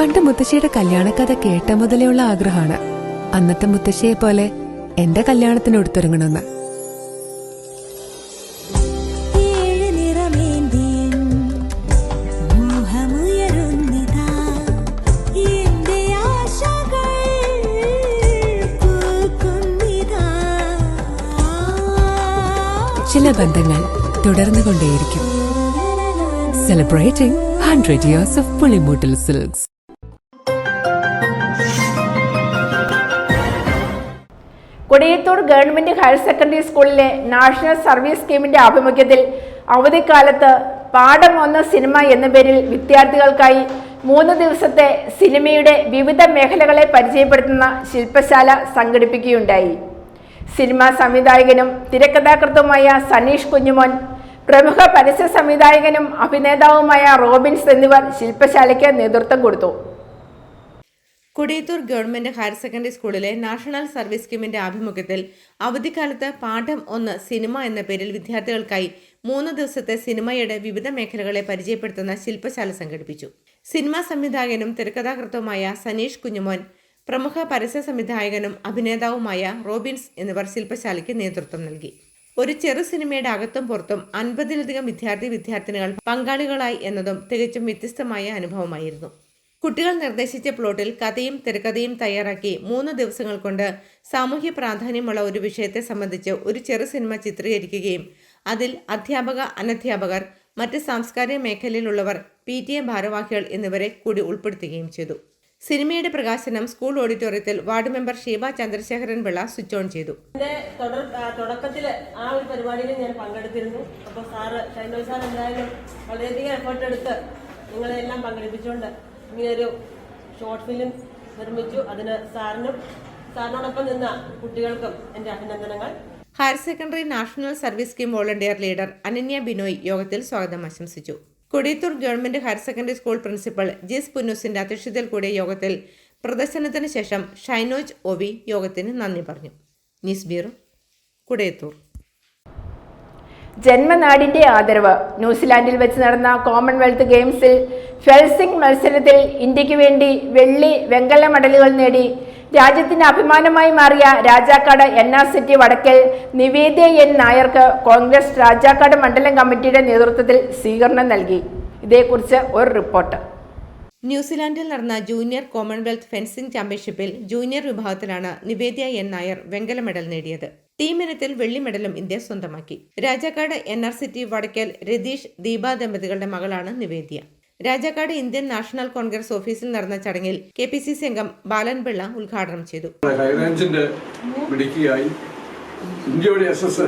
പണ്ട് മുത്തശ്ശിയുടെ കല്യാണക്കഥ കേട്ട മുതലേ ഉള്ള ആഗ്രഹമാണ് അന്നത്തെ മുത്തശ്ശിയെ പോലെ എന്റെ കല്യാണത്തിന് എടുത്തൊരുങ്ങണമെന്ന്. ചില ബന്ധങ്ങൾ തുടർന്നുകൊണ്ടേയിരിക്കും. Celebrating 100 years of Pulimuttal Silks. Kodiyathur government higher secondary സ്കൂളിലെ നാഷണൽ സർവീസ് സ്കീമിന്റെ ആഭിമുഖ്യത്തിൽ അവധിക്കാലത്ത് പാഠം 1 സിനിമ എന്ന പേരിൽ വിദ്യാർത്ഥികൾക്കായി 3 ദിവസത്തെ സിനിമയുടെ വിവിധ മേഖലകളെ പരിചയപ്പെടുത്തുന്ന ശില്പശാല സംഘടിപ്പിക്കുകയുണ്ടായി. സിനിമാ സംവിധായകനും തിരക്കഥാകൃത്തുമായ സനീഷ് കുഞ്ഞുമോൻ, പ്രമുഖ പരസ്യ സംവിധായകനും അഭിനേതാവുമായ റോബിൻസ് എന്നിവർ ശില്പശാലയ്ക്ക് നേതൃത്വം കൊടുത്തു. കൊടിയത്തൂർ ഗവൺമെന്റ് ഹയർ സെക്കൻഡറി സ്കൂളിലെ നാഷണൽ സർവീസ് സ്കീമിന്റെ ആഭിമുഖ്യത്തിൽ അവധിക്കാലത്ത് പാഠം 1 സിനിമ എന്ന പേരിൽ വിദ്യാർത്ഥികൾക്കായി 3 ദിവസത്തെ സിനിമയുടെ വിവിധ മേഖലകളെ പരിചയപ്പെടുത്തുന്ന ശില്പശാല സംഘടിപ്പിച്ചു. സിനിമാ സംവിധായകനും തിരക്കഥാകൃത്തുമായ സനീഷ് കുഞ്ഞുമോൻ, പ്രമുഖ പരസ്യ സംവിധായകനും അഭിനേതാവുമായ റോബിൻസ് എന്നിവർ ശില്പശാലയ്ക്ക് നേതൃത്വം നൽകി. ഒരു ചെറു സിനിമയുടെ അകത്തും പുറത്തും 50-ലധികം വിദ്യാർത്ഥിനികൾ പങ്കാളികളായി എന്നതും തികച്ചും വ്യത്യസ്തമായ അനുഭവമായിരുന്നു. കുട്ടികൾ നിർദ്ദേശിച്ച പ്ലോട്ടിൽ കഥയും തിരക്കഥയും തയ്യാറാക്കി 3 ദിവസങ്ങൾ കൊണ്ട് സാമൂഹ്യ പ്രാധാന്യമുള്ള ഒരു വിഷയത്തെ സംബന്ധിച്ച് ഒരു ചെറു സിനിമ ചിത്രീകരിക്കുകയും അതിൽ അധ്യാപക, അനധ്യാപകർ, മറ്റ് സാംസ്കാരിക മേഖലയിലുള്ളവർ, PTA ഭാരവാഹികൾ എന്നിവരെ കൂടി ഉൾപ്പെടുത്തുകയും ചെയ്തു. സിനിമയുടെ പ്രകാശനം സ്കൂൾ ഓഡിറ്റോറിയത്തിൽ ward member Sheeba Chandrasekharan Pillai switch on ചെയ്തു. തുടക്കത്തിൽ ആ ഒരു പരിപാടിയിൽ ഞാൻ പങ്കെടുത്തിരുന്നു. അപ്പോൾ ഷൈനോയ് സാർ എന്തായാലും വളരെയധികം എഫേർട്ട് എടുത്ത് നിങ്ങളെല്ലാം പങ്കെടുപ്പിച്ചുകൊണ്ട് ഇങ്ങനെയൊരു ഷോർട്ട് ഫിലിം നിർമ്മിച്ചു. അതിന് സാറിനോടൊപ്പം നിന്ന കുട്ടികൾക്കും എൻ്റെ അഭിനന്ദനങ്ങൾ. Higher secondary national service scheme volunteer leader Ananya Binoy യോഗത്തിൽ സ്വാഗതം ആശംസിച്ചു. Kodiyathur government higher secondary school principal Jis പുന്നൂസിന്റെ അധ്യക്ഷതയിൽ കൂടിയ യോഗത്തിൽ പ്രദർശനത്തിന് ശേഷം ഷൈനോജ് ഒവി യോഗത്തിന് നന്ദി പറഞ്ഞു. News bureau, Kodiyathur. ജന്മനാടിന്റെ ആദരവ്. ന്യൂസിലാൻഡിൽ വെച്ച് നടന്ന കോമൺവെൽത്ത് ഗെയിംസിൽ ഫെൻസിംഗ് മത്സരത്തിൽ ഇന്ത്യക്ക് വേണ്ടി വെള്ളി, വെങ്കല മെഡലുകൾ നേടി രാജ്യത്തിന് അഭിമാനമായി മാറിയ രാജാക്കാട് NR-സിറ്റി വടക്കൽ നിവേദ്യ N നായർക്ക് കോൺഗ്രസ് രാജാക്കാട് മണ്ഡലം കമ്മിറ്റിയുടെ നേതൃത്വത്തിൽ സ്വീകരണം നൽകി. ഇതേക്കുറിച്ച് ഒരു റിപ്പോർട്ട്. ന്യൂസിലാൻഡിൽ നടന്ന ജൂനിയർ കോമൺവെൽത്ത് ഫെൻസിംഗ് ചാമ്പ്യൻഷിപ്പിൽ ജൂനിയർ വിഭാഗത്തിലാണ് നിവേദ്യ N നായർ വെങ്കല മെഡൽ നേടിയത്. ടീം ഇനത്തിൽ വെള്ളി മെഡലും ഇന്ത്യ സ്വന്തമാക്കി. രാജാക്കാട് NR-സിറ്റി വടക്കൽ രതീഷ്, ദീപ ദമ്പതികളുടെ മകളാണ് നിവേദ്യ. രാജാക്കാട് ഇന്ത്യൻ നാഷണൽ കോൺഗ്രസ് ഓഫീസിൽ നടന്ന ചടങ്ങിൽ KPCC അംഗം ബാലൻപിള്ള ഉദ്ഘാടനം ചെയ്തു. ഹൈറേഞ്ചിന്റെ മിടുക്കിയായി ഇന്ത്യയുടെ യശസ്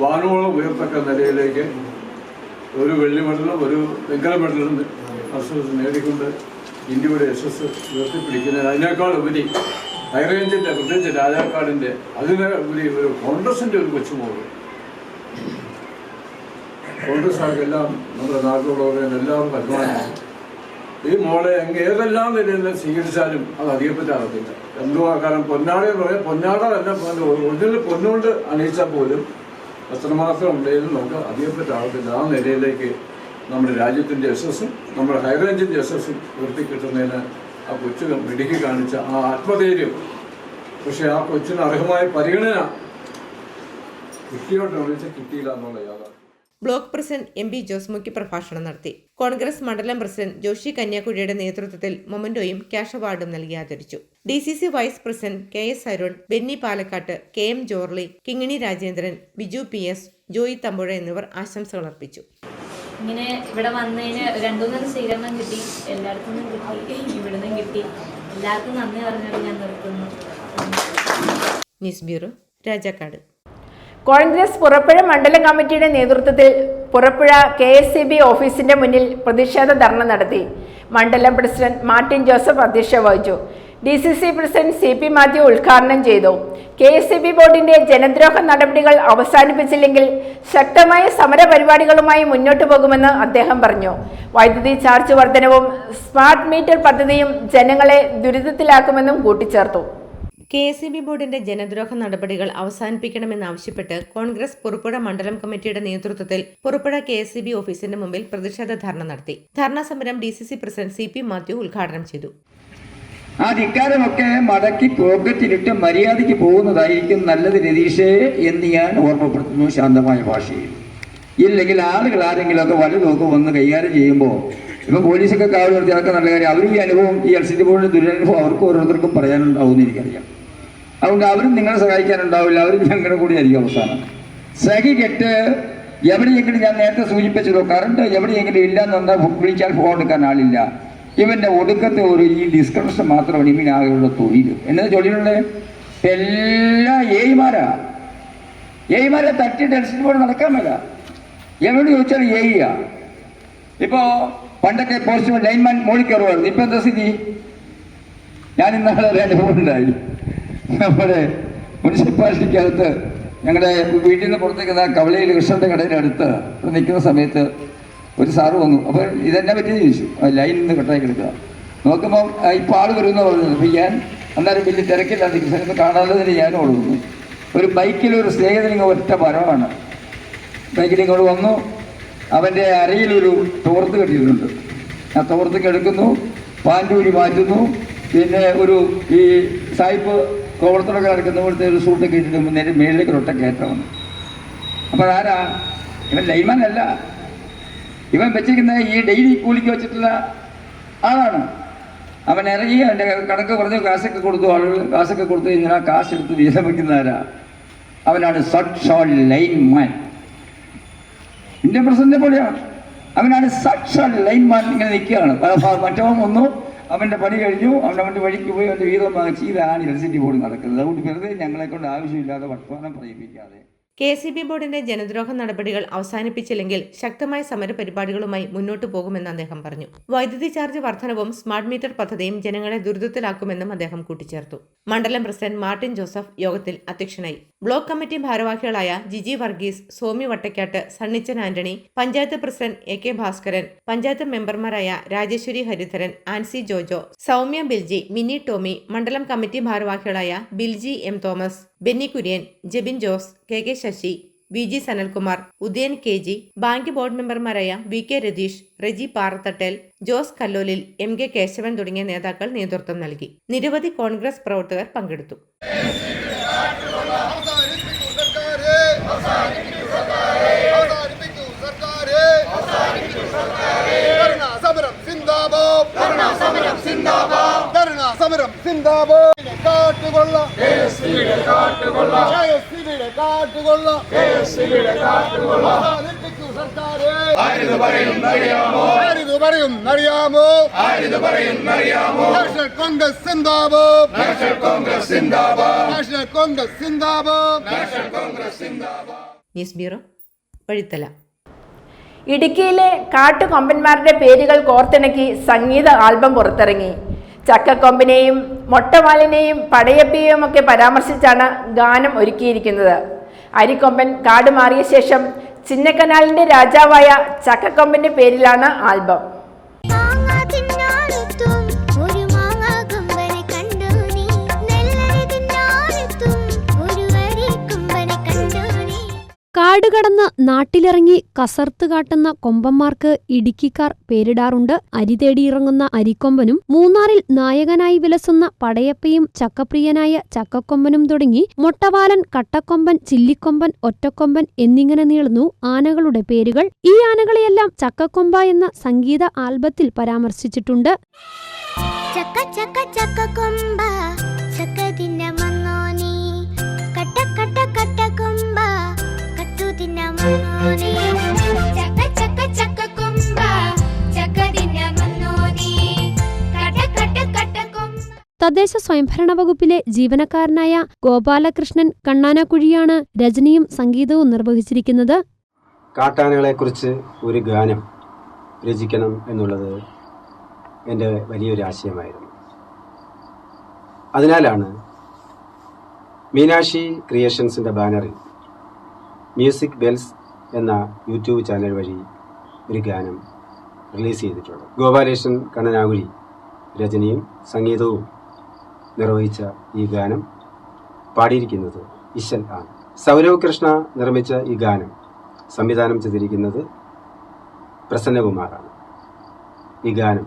വാനോളം ഉയർത്തക്ക നിലയിലേക്ക് ഒരു വെള്ളി മെഡലും ഒരു വെങ്കല മെഡലും നേടിക്കൊണ്ട് ഇന്ത്യയുടെ യശസ് ഉയർത്തിപ്പിടിക്കുന്നത്, അതിനേക്കാൾ ഉപരി ഹൈറേഞ്ചിന്റെ, പ്രത്യേകിച്ച് രാജാക്കാടിന്റെ, അതിന് ഉപരി ഒരു കോൺഗ്രസിന്റെ ഒരു കൊച്ചുമോള്, കോൺഗ്രസ്സുകാർക്കെല്ലാം നമ്മുടെ നാട്ടിലുള്ളവരെ എല്ലാവർക്കും അഭിമാനമാണ്. ഈ മോളെ ഏതെല്ലാം നിലയിൽ സ്വീകരിച്ചാലും അത് അധികപ്പറ്റാകത്തില്ല. എന്തുവാ കാരണം പൊന്നാടെ പറയാം, പൊന്നാട തന്നെ ഒറിജിനൽ പൊന്നുകൊണ്ട് അണിയിച്ചാൽ പോലും എത്രമാത്രം ഉണ്ടെങ്കിലും നമുക്ക് അധികപ്പറ്റാകത്തില്ല. ആ നിലയിലേക്ക് നമ്മുടെ രാജ്യത്തിൻ്റെ യശസ്സും നമ്മുടെ ഹൈറേഞ്ചിൻ്റെ യശസ്സും ഉയർത്തിക്കിട്ടുന്നതിന് ആ കൊച്ചു മിടുക്കി കാണിച്ച ആ ആത്മധൈര്യം, പക്ഷെ ആ കൊച്ചിന് അർഹമായ പരിഗണന കുട്ടിയോട്ട് കിട്ടിയില്ല എന്നുള്ള യാഥാർത്ഥ്യം. ബ്ലോക്ക് പ്രസിഡന്റ് MP ജോസ് മുഖ്യപ്രഭാഷണം നടത്തി. കോൺഗ്രസ് മണ്ഡലം പ്രസിഡന്റ് ജോഷി കന്യാകുഴിയുടെ നേതൃത്വത്തിൽ മൊമന്റോയും ക്യാഷ് അവാർഡും നൽകി ആദരിച്ചു. DCC vice president KS Arun, Benny Palakkattu, KM Jorly, Kingini Rajendran, Biju PS, Joy Thampuzha എന്നിവർ ആശംസകൾ അർപ്പിച്ചു. ഇങ്ങനെ ഇവിടെ വന്നതിന് 2-3 സ്വീകരണം കിട്ടി, എല്ലായിടത്തു നിന്നും കിട്ടി, ഇവിടുന്നും കിട്ടി. എല്ലാവർക്കും നന്ദി പറഞ്ഞാൽ ഞാൻ നിർത്തുന്നു. News bureau, Rajakkad. കോൺഗ്രസ് പുറപ്പുഴ മണ്ഡലം കമ്മിറ്റിയുടെ നേതൃത്വത്തിൽ പുറപ്പുഴ KSCB ഓഫീസിന്റെ മുന്നിൽ പ്രതിഷേധ ധർണ നടത്തി. മണ്ഡലം പ്രസിഡന്റ് മാർട്ടിൻ ജോസഫ് അധ്യക്ഷത വഹിച്ചു. DCC പ്രസിഡന്റ് CP മാത്യു ഉദ്ഘാടനം ചെയ്തു. KSCB ബോർഡിന്റെ ജനദ്രോഹ നടപടികൾ അവസാനിപ്പിച്ചില്ലെങ്കിൽ ശക്തമായ സമര പരിപാടികളുമായി മുന്നോട്ടു പോകുമെന്ന് അദ്ദേഹം പറഞ്ഞു. വൈദ്യുതി ചാർജ് വർധനവും സ്മാർട്ട് മീറ്റർ പദ്ധതിയും ജനങ്ങളെ ദുരിതത്തിലാക്കുമെന്നും കൂട്ടിച്ചേർത്തു. KSEB ബോർഡിന്റെ ജനദ്രോഹ നടപടികൾ അവസാനിപ്പിക്കണമെന്നാവശ്യപ്പെട്ട് കോൺഗ്രസ് പുറപ്പുഴ മണ്ഡലം കമ്മിറ്റിയുടെ നേതൃത്വത്തിൽ പുറപ്പുഴ KSEB ഓഫീസിന്റെ മുമ്പിൽ പ്രതിഷേധ ധർണ നടത്തി. ധർണാ സമരം DCC പ്രസിഡന്റ് CP മാത്യു ഉദ്ഘാടനം ചെയ്തു. ആ ധിക്കാരമൊക്കെ മടക്കി പോക്കറ്റിലിട്ട് മര്യാദയ്ക്ക് പോകുന്നതായിരിക്കും നല്ലത് രതീഷേ എന്ന് ഞാൻ ഓർമ്മപ്പെടുത്തുന്നു ശാന്തമായ ഭാഷയിൽ. ഇല്ലെങ്കിൽ ആളുകൾ ആരെങ്കിലുമൊക്കെ വലുതൊക്കെ വന്ന് കൈകാര്യം ചെയ്യുമ്പോൾ ഇപ്പം പോലീസൊക്കെ കാവൽ നിർത്തി അതൊക്കെ നല്ല കാര്യം. അവരും ഈ അനുഭവം ഈ LCD ബോർഡിൻ്റെ ദുരനുഭവം അവർക്ക് ഓരോരുത്തർക്കും പറയാനുണ്ടാവുമെന്ന് എനിക്കറിയാം. അതുകൊണ്ട് അവരും നിങ്ങളെ സഹായിക്കാനുണ്ടാവില്ല, അവരും ഞങ്ങളുടെ കൂടെ ആയിരിക്കും അവസാനം. സഹി കെട്ട് എവിടെയെങ്കിലും ഞാൻ നേരത്തെ സൂചിപ്പിച്ചല്ലോ, കറണ്ട് എവിടെയെങ്കിലും ഇല്ലയെന്നുണ്ടാൽ വിളിച്ചാൽ ഫോൺ എടുക്കാൻ ആളില്ല. ഇവൻ്റെ ഒടുക്കത്തെ ഒരു ഈ ഡിസ്കണക്ഷൻ മാത്രമാണ് ഇവനാകെയുള്ള തൊഴിൽ. എന്നത് തൊഴിലുള്ള എല്ലാ ഏയ്മാരെ തട്ടിയിട്ട് LCD ബോർഡ് നടക്കാൻ മേല. എവിടെ ചോദിച്ചാൽ ഏയ്യാ. ഇപ്പോൾ പണ്ടൊക്കെ പോസ്റ്റ് ലൈൻമാൻ മോളിൽ കയറുമായിരുന്നു. ഇപ്പം എന്താ സ്ഥിതി? ഞാൻ ഇന്നാളെ ഒരു അനുഭവം ഉണ്ടായി. നമ്മുടെ മുനിസിപ്പാലിറ്റിക്കകത്ത് ഞങ്ങളുടെ വീട്ടിൽ നിന്ന് പുറത്തേക്ക് കവലയിൽ കൃഷ്ണൻ്റെ കടയുടെ അടുത്ത് നിൽക്കുന്ന സമയത്ത് ഒരു സാറ് വന്നു. അപ്പോൾ ഇതെന്നെ പറ്റിയെന്ന് ചോദിച്ചു. ലൈനിൽ നിന്ന് കട്ടായി കിടക്കുക. നോക്കുമ്പോൾ ഇപ്പോൾ ആൾ വരുമെന്ന് പറഞ്ഞത്. അപ്പോൾ ഞാൻ അന്നേരം വലിയ തിരക്കില്ലാതെ നിൽക്കുന്ന സമയത്ത് കാണാതെ ഞാനും ഓടുന്നു. ഒരു ബൈക്കിലൊരു സ്നേഹിതനിങ്ങ് ഒറ്റ മരമാണ്. ബൈക്കിൽ ഇങ്ങോട്ട് വന്നു. അവൻ്റെ അരയിലൊരു തോർത്ത് കെട്ടിയിട്ടുണ്ട്. ആ തോർത്ത് എടുക്കുന്നു, പാൻറ്റൂരി മാറ്റുന്നു. പിന്നെ ഒരു ഈ സായിപ്പ് കോവളത്തിലൊക്കെ നടക്കുന്ന പോലത്തെ ഒരു സൂട്ടൊക്കെ ഇട്ടിട്ട് നേരെ മേളിലേക്ക് ഒറ്റ കയറ്റമാണ്. അപ്പോൾ ആരാ ഇവൻ? ലൈൻമാൻ അല്ല. ഇവൻ വെച്ചിരിക്കുന്ന ഈ ഡെയിലി കൂലിക്ക് വെച്ചിട്ടുള്ള ആളാണ്. അവൻ ഇറങ്ങി അവൻ്റെ കണക്ക് പറഞ്ഞു, കാശൊക്കെ കൊടുത്തു. ആളുകൾ കാശൊക്കെ കൊടുത്തു കഴിഞ്ഞാൽ ആ കാശ് എടുത്ത് വീതം വയ്ക്കുന്ന ആരാ? അവനാണ് സക്ഷാൽ ലൈൻമാൻ. ഇന്ത്യൻ പ്രസിഡന്റിനെ പോലെയാണ്. അവനാണ് സക്ഷാൽ ലൈൻമാൻ. ഇങ്ങനെ നിൽക്കുകയാണ്. മറ്റവൻ വന്നു, അവൻ്റെ പണി കഴിഞ്ഞു, അവൻ്റെ വഴിക്ക് പോയി അവൻ്റെ വീതം ചെയ്താണ് LCD ബോർഡ് നടക്കുന്നത്. അതുകൊണ്ട് വെറുതെ ഞങ്ങളെ കൊണ്ട് ആവശ്യമില്ലാതെ വർത്തമാനം പറയിപ്പിക്കാതെ. KSEB ബോർഡിന്റെ ജനദ്രോഹ നടപടികൾ അവസാനിപ്പിച്ചില്ലെങ്കിൽ ശക്തമായ സമരപരിപാടികളുമായി മുന്നോട്ടു പോകുമെന്ന് അദ്ദേഹം പറഞ്ഞു. വൈദ്യുതി ചാർജ് വർധനവും സ്മാർട്ട് മീറ്റർ പദ്ധതിയും ജനങ്ങളെ ദുരിതത്തിലാക്കുമെന്നും അദ്ദേഹം കൂട്ടിച്ചേർത്തു. മണ്ഡലം പ്രസിഡന്റ് മാർട്ടിൻ ജോസഫ് യോഗത്തിൽ അധ്യക്ഷനായി. ബ്ലോക്ക് കമ്മിറ്റി ഭാരവാഹികളായ ജിജി വർഗീസ്, സോമി വട്ടക്കാട്ട്, സണ്ണിച്ചൻ ആന്റണി, പഞ്ചായത്ത് പ്രസിഡന്റ് AK ഭാസ്കരൻ, പഞ്ചായത്ത് മെമ്പർമാരായ രാജേശ്വരി ഹരിധരൻ, ആൻസി ജോജോ, സൗമ്യ ബിൽജി, മിനി ടോമി, മണ്ഡലം കമ്മിറ്റി ഭാരവാഹികളായ Bilji M Thomas, Benny Kurian, Jebin Jose, KK Sasi, VG Sanalkumar, Udayan KG, bank board മെമ്പർമാരായ VK രതീഷ്, റെജി പാറത്തട്ടൽ, ജോസ് കല്ലോലിൽ, MK കേശവൻ തുടങ്ങിയ നേതാക്കൾ നേതൃത്വം നൽകി. നിരവധി കോൺഗ്രസ് പ്രവർത്തകർ പങ്കെടുത്തു. News bureau, Vazhithala. ഇടുക്കിയിലെ കാട്ടുകൊമ്പന്മാരുടെ പേരുകൾ കോർത്തിണക്കി സംഗീത ആൽബം പുറത്തിറങ്ങി. ചക്കക്കൊമ്പനെയും മൊട്ടവാലിനെയും പടയപ്പിയെയും ഒക്കെ പരാമർശിച്ചാണ് ഗാനം ഒരുക്കിയിരിക്കുന്നത്. അരിക്കൊമ്പൻ കാട് മാറിയ ശേഷം ചിന്നക്കനാലിന്റെ രാജാവായ ചക്കക്കൊമ്പന്റെ പേരിലാണ് ആൽബം. കാടുകടന്ന് നാട്ടിലിറങ്ങി കസർത്ത് കാട്ടുന്ന കൊമ്പന്മാർക്ക് ഇടുക്കിക്കാർ പേരിടാറുണ്ട്. അരി തേടിയിറങ്ങുന്ന അരിക്കൊമ്പനും മൂന്നാറിൽ നായകനായി വിലസുന്ന പടയപ്പയും ചക്കപ്രിയനായ ചക്കക്കൊമ്പനും തുടങ്ങി മൊട്ടവാലൻ, കട്ടക്കൊമ്പൻ, ചില്ലിക്കൊമ്പൻ, ഒറ്റക്കൊമ്പൻ എന്നിങ്ങനെ നീളുന്നു ആനകളുടെ പേരുകൾ. ഈ ആനകളെയെല്ലാം ചക്കക്കൊമ്പ എന്ന സംഗീത ആൽബത്തിൽ പരാമർശിച്ചിട്ടുണ്ട്. ചക്ക ചക്ക ചക്കക്കൊമ്പ ചക്ക തിന്നമന്നോ നീ, കട്ട കട്ട കട്ടക്കൊമ്പ കട്ടു തിന്നമന്നോ നീ, ചക്ക ചക്ക ചക്കക്കൊമ്പ ചക്ക തിന്നമന്നോ നീ, കട്ട കട്ട കട്ടക്കൊമ്പ. തദ്ദേശ സ്വയംഭരണ വകുപ്പിലെ ജീവനക്കാരനായ ഗോപാലകൃഷ്ണൻ കണ്ണാനക്കുഴിയാണ് രചനയും സംഗീതവും നിർവഹിച്ചിരിക്കുന്നത്. കാട്ടാനകളെക്കുറിച്ച് ഒരു ഗാനം രചിക്കണം എന്നുള്ളത് എൻ്റെ വലിയൊരു ആശയമായിരുന്നു. അതിനാലാണ് മീനാക്ഷി ക്രിയേഷൻസിൻ്റെ ബാനറിൽ മ്യൂസിക് ബെൽസ് എന്ന യൂട്യൂബ് ചാനൽ വഴി ഒരു ഗാനം റിലീസ് ചെയ്തിട്ടുള്ളത്. ഗോപാലകൃഷ്ണൻ കണ്ണനാകുഴി രചനയും സംഗീതവും നിർവഹിച്ച ഈ ഗാനം പാടിയിരിക്കുന്നത് ഇശൽ ആണ്. സൗരവ് കൃഷ്ണ നിർമ്മിച്ച ഈ ഗാനം സംവിധാനം ചെയ്തിരിക്കുന്നത് പ്രസന്നകുമാറാണ്. ഈ ഗാനം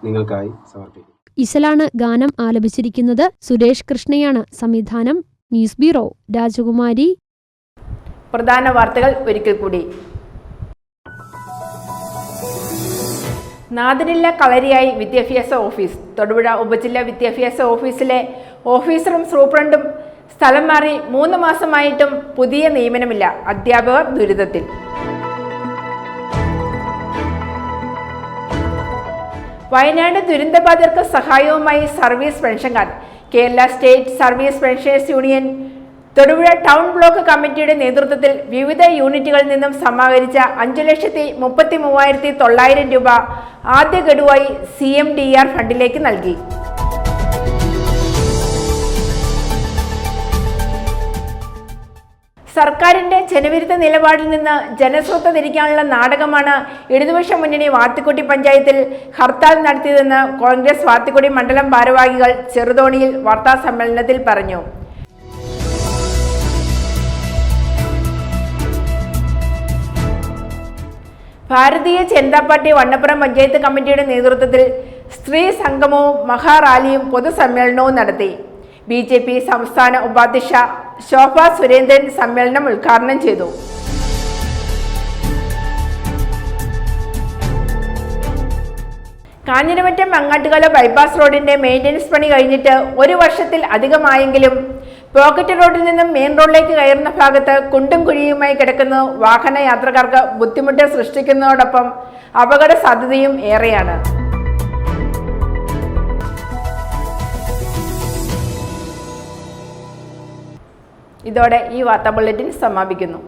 നിങ്ങൾക്കായി സമർപ്പിക്കും. ഇശലാണ് ഗാനം ആലപിച്ചിരിക്കുന്നത്. സുരേഷ് കൃഷ്ണയാണ് സംവിധാനം. ന്യൂസ് ബ്യൂറോ, രാജകുമാരി. പ്രധാന വാർത്തകൾ ഒരിക്കൽ കൂടി. നാദിനില്ല കളരിയായി വിദ്യാഭ്യാസ ഓഫീസ്. തൊടുപുഴ ഉപജില്ലാ വിദ്യാഭ്യാസ ഓഫീസിലെ ഓഫീസറും സൂപ്രണ്ടും സ്ഥലം മാറി 3 മാസമായിട്ടും പുതിയ നിയമനമില്ല. അധ്യാപകർ ദുരിതത്തിൽ. വയനാട് ദുരന്തബാധിതർക്ക് സഹായവുമായി service pension card. Kerala state service pensioners union Thodupuzha town block കമ്മിറ്റിയുടെ നേതൃത്വത്തിൽ വിവിധ യൂണിറ്റുകളിൽ നിന്നും സമാഹരിച്ച 5,33,900 രൂപ ആദ്യ ഗഡുവായി CMDR ഫണ്ടിലേക്ക് നൽകി. സർക്കാരിന്റെ ജനവിരുദ്ധ നിലപാടിൽ നിന്ന് ജനശ്രദ്ധ തിരിക്കാനുള്ള നാടകമാണ് ഇടതുപക്ഷ മുന്നണി വാത്തിക്കുട്ടി പഞ്ചായത്തിൽ ഹർത്താൽ നടത്തിയതെന്ന് കോൺഗ്രസ് വാത്തിക്കുടി മണ്ഡലം ഭാരവാഹികൾ ചെറുതോണിയിൽ വാർത്താസമ്മേളനത്തിൽ പറഞ്ഞു. ഭാരതീയ ജനതാ പാർട്ടി വണ്ണപ്പുറം പഞ്ചായത്ത് കമ്മിറ്റിയുടെ നേതൃത്വത്തിൽ സ്ത്രീ സംഗമവും മഹാറാലിയും പൊതുസമ്മേളനവും നടത്തി. BJP സംസ്ഥാന ഉപാധ്യക്ഷ ശോഭ സുരേന്ദ്രൻ സമ്മേളനം ഉദ്ഘാടനം ചെയ്തു. കാഞ്ഞിരമറ്റം മങ്ങാട്ടുകാല ബൈപ്പാസ് റോഡിന്റെ മെയിൻ്റനൻസ് പണി കഴിഞ്ഞിട്ട് 1 വർഷത്തിൽ അധികമായെങ്കിലും പോക്കറ്റ് റോഡിൽ നിന്നും മെയിൻ റോഡിലേക്ക് കയറുന്ന ഭാഗത്ത് കുണ്ടും കുഴിയുമായി കിടക്കുന്നത് വാഹന യാത്രക്കാർക്ക് ബുദ്ധിമുട്ട് സൃഷ്ടിക്കുന്നതോടൊപ്പം അപകട സാധ്യതയും ഏറെയാണ്. ഇതോടെ ഈ വാർത്താ ബുള്ളറ്റിൻ സമാപിക്കുന്നു.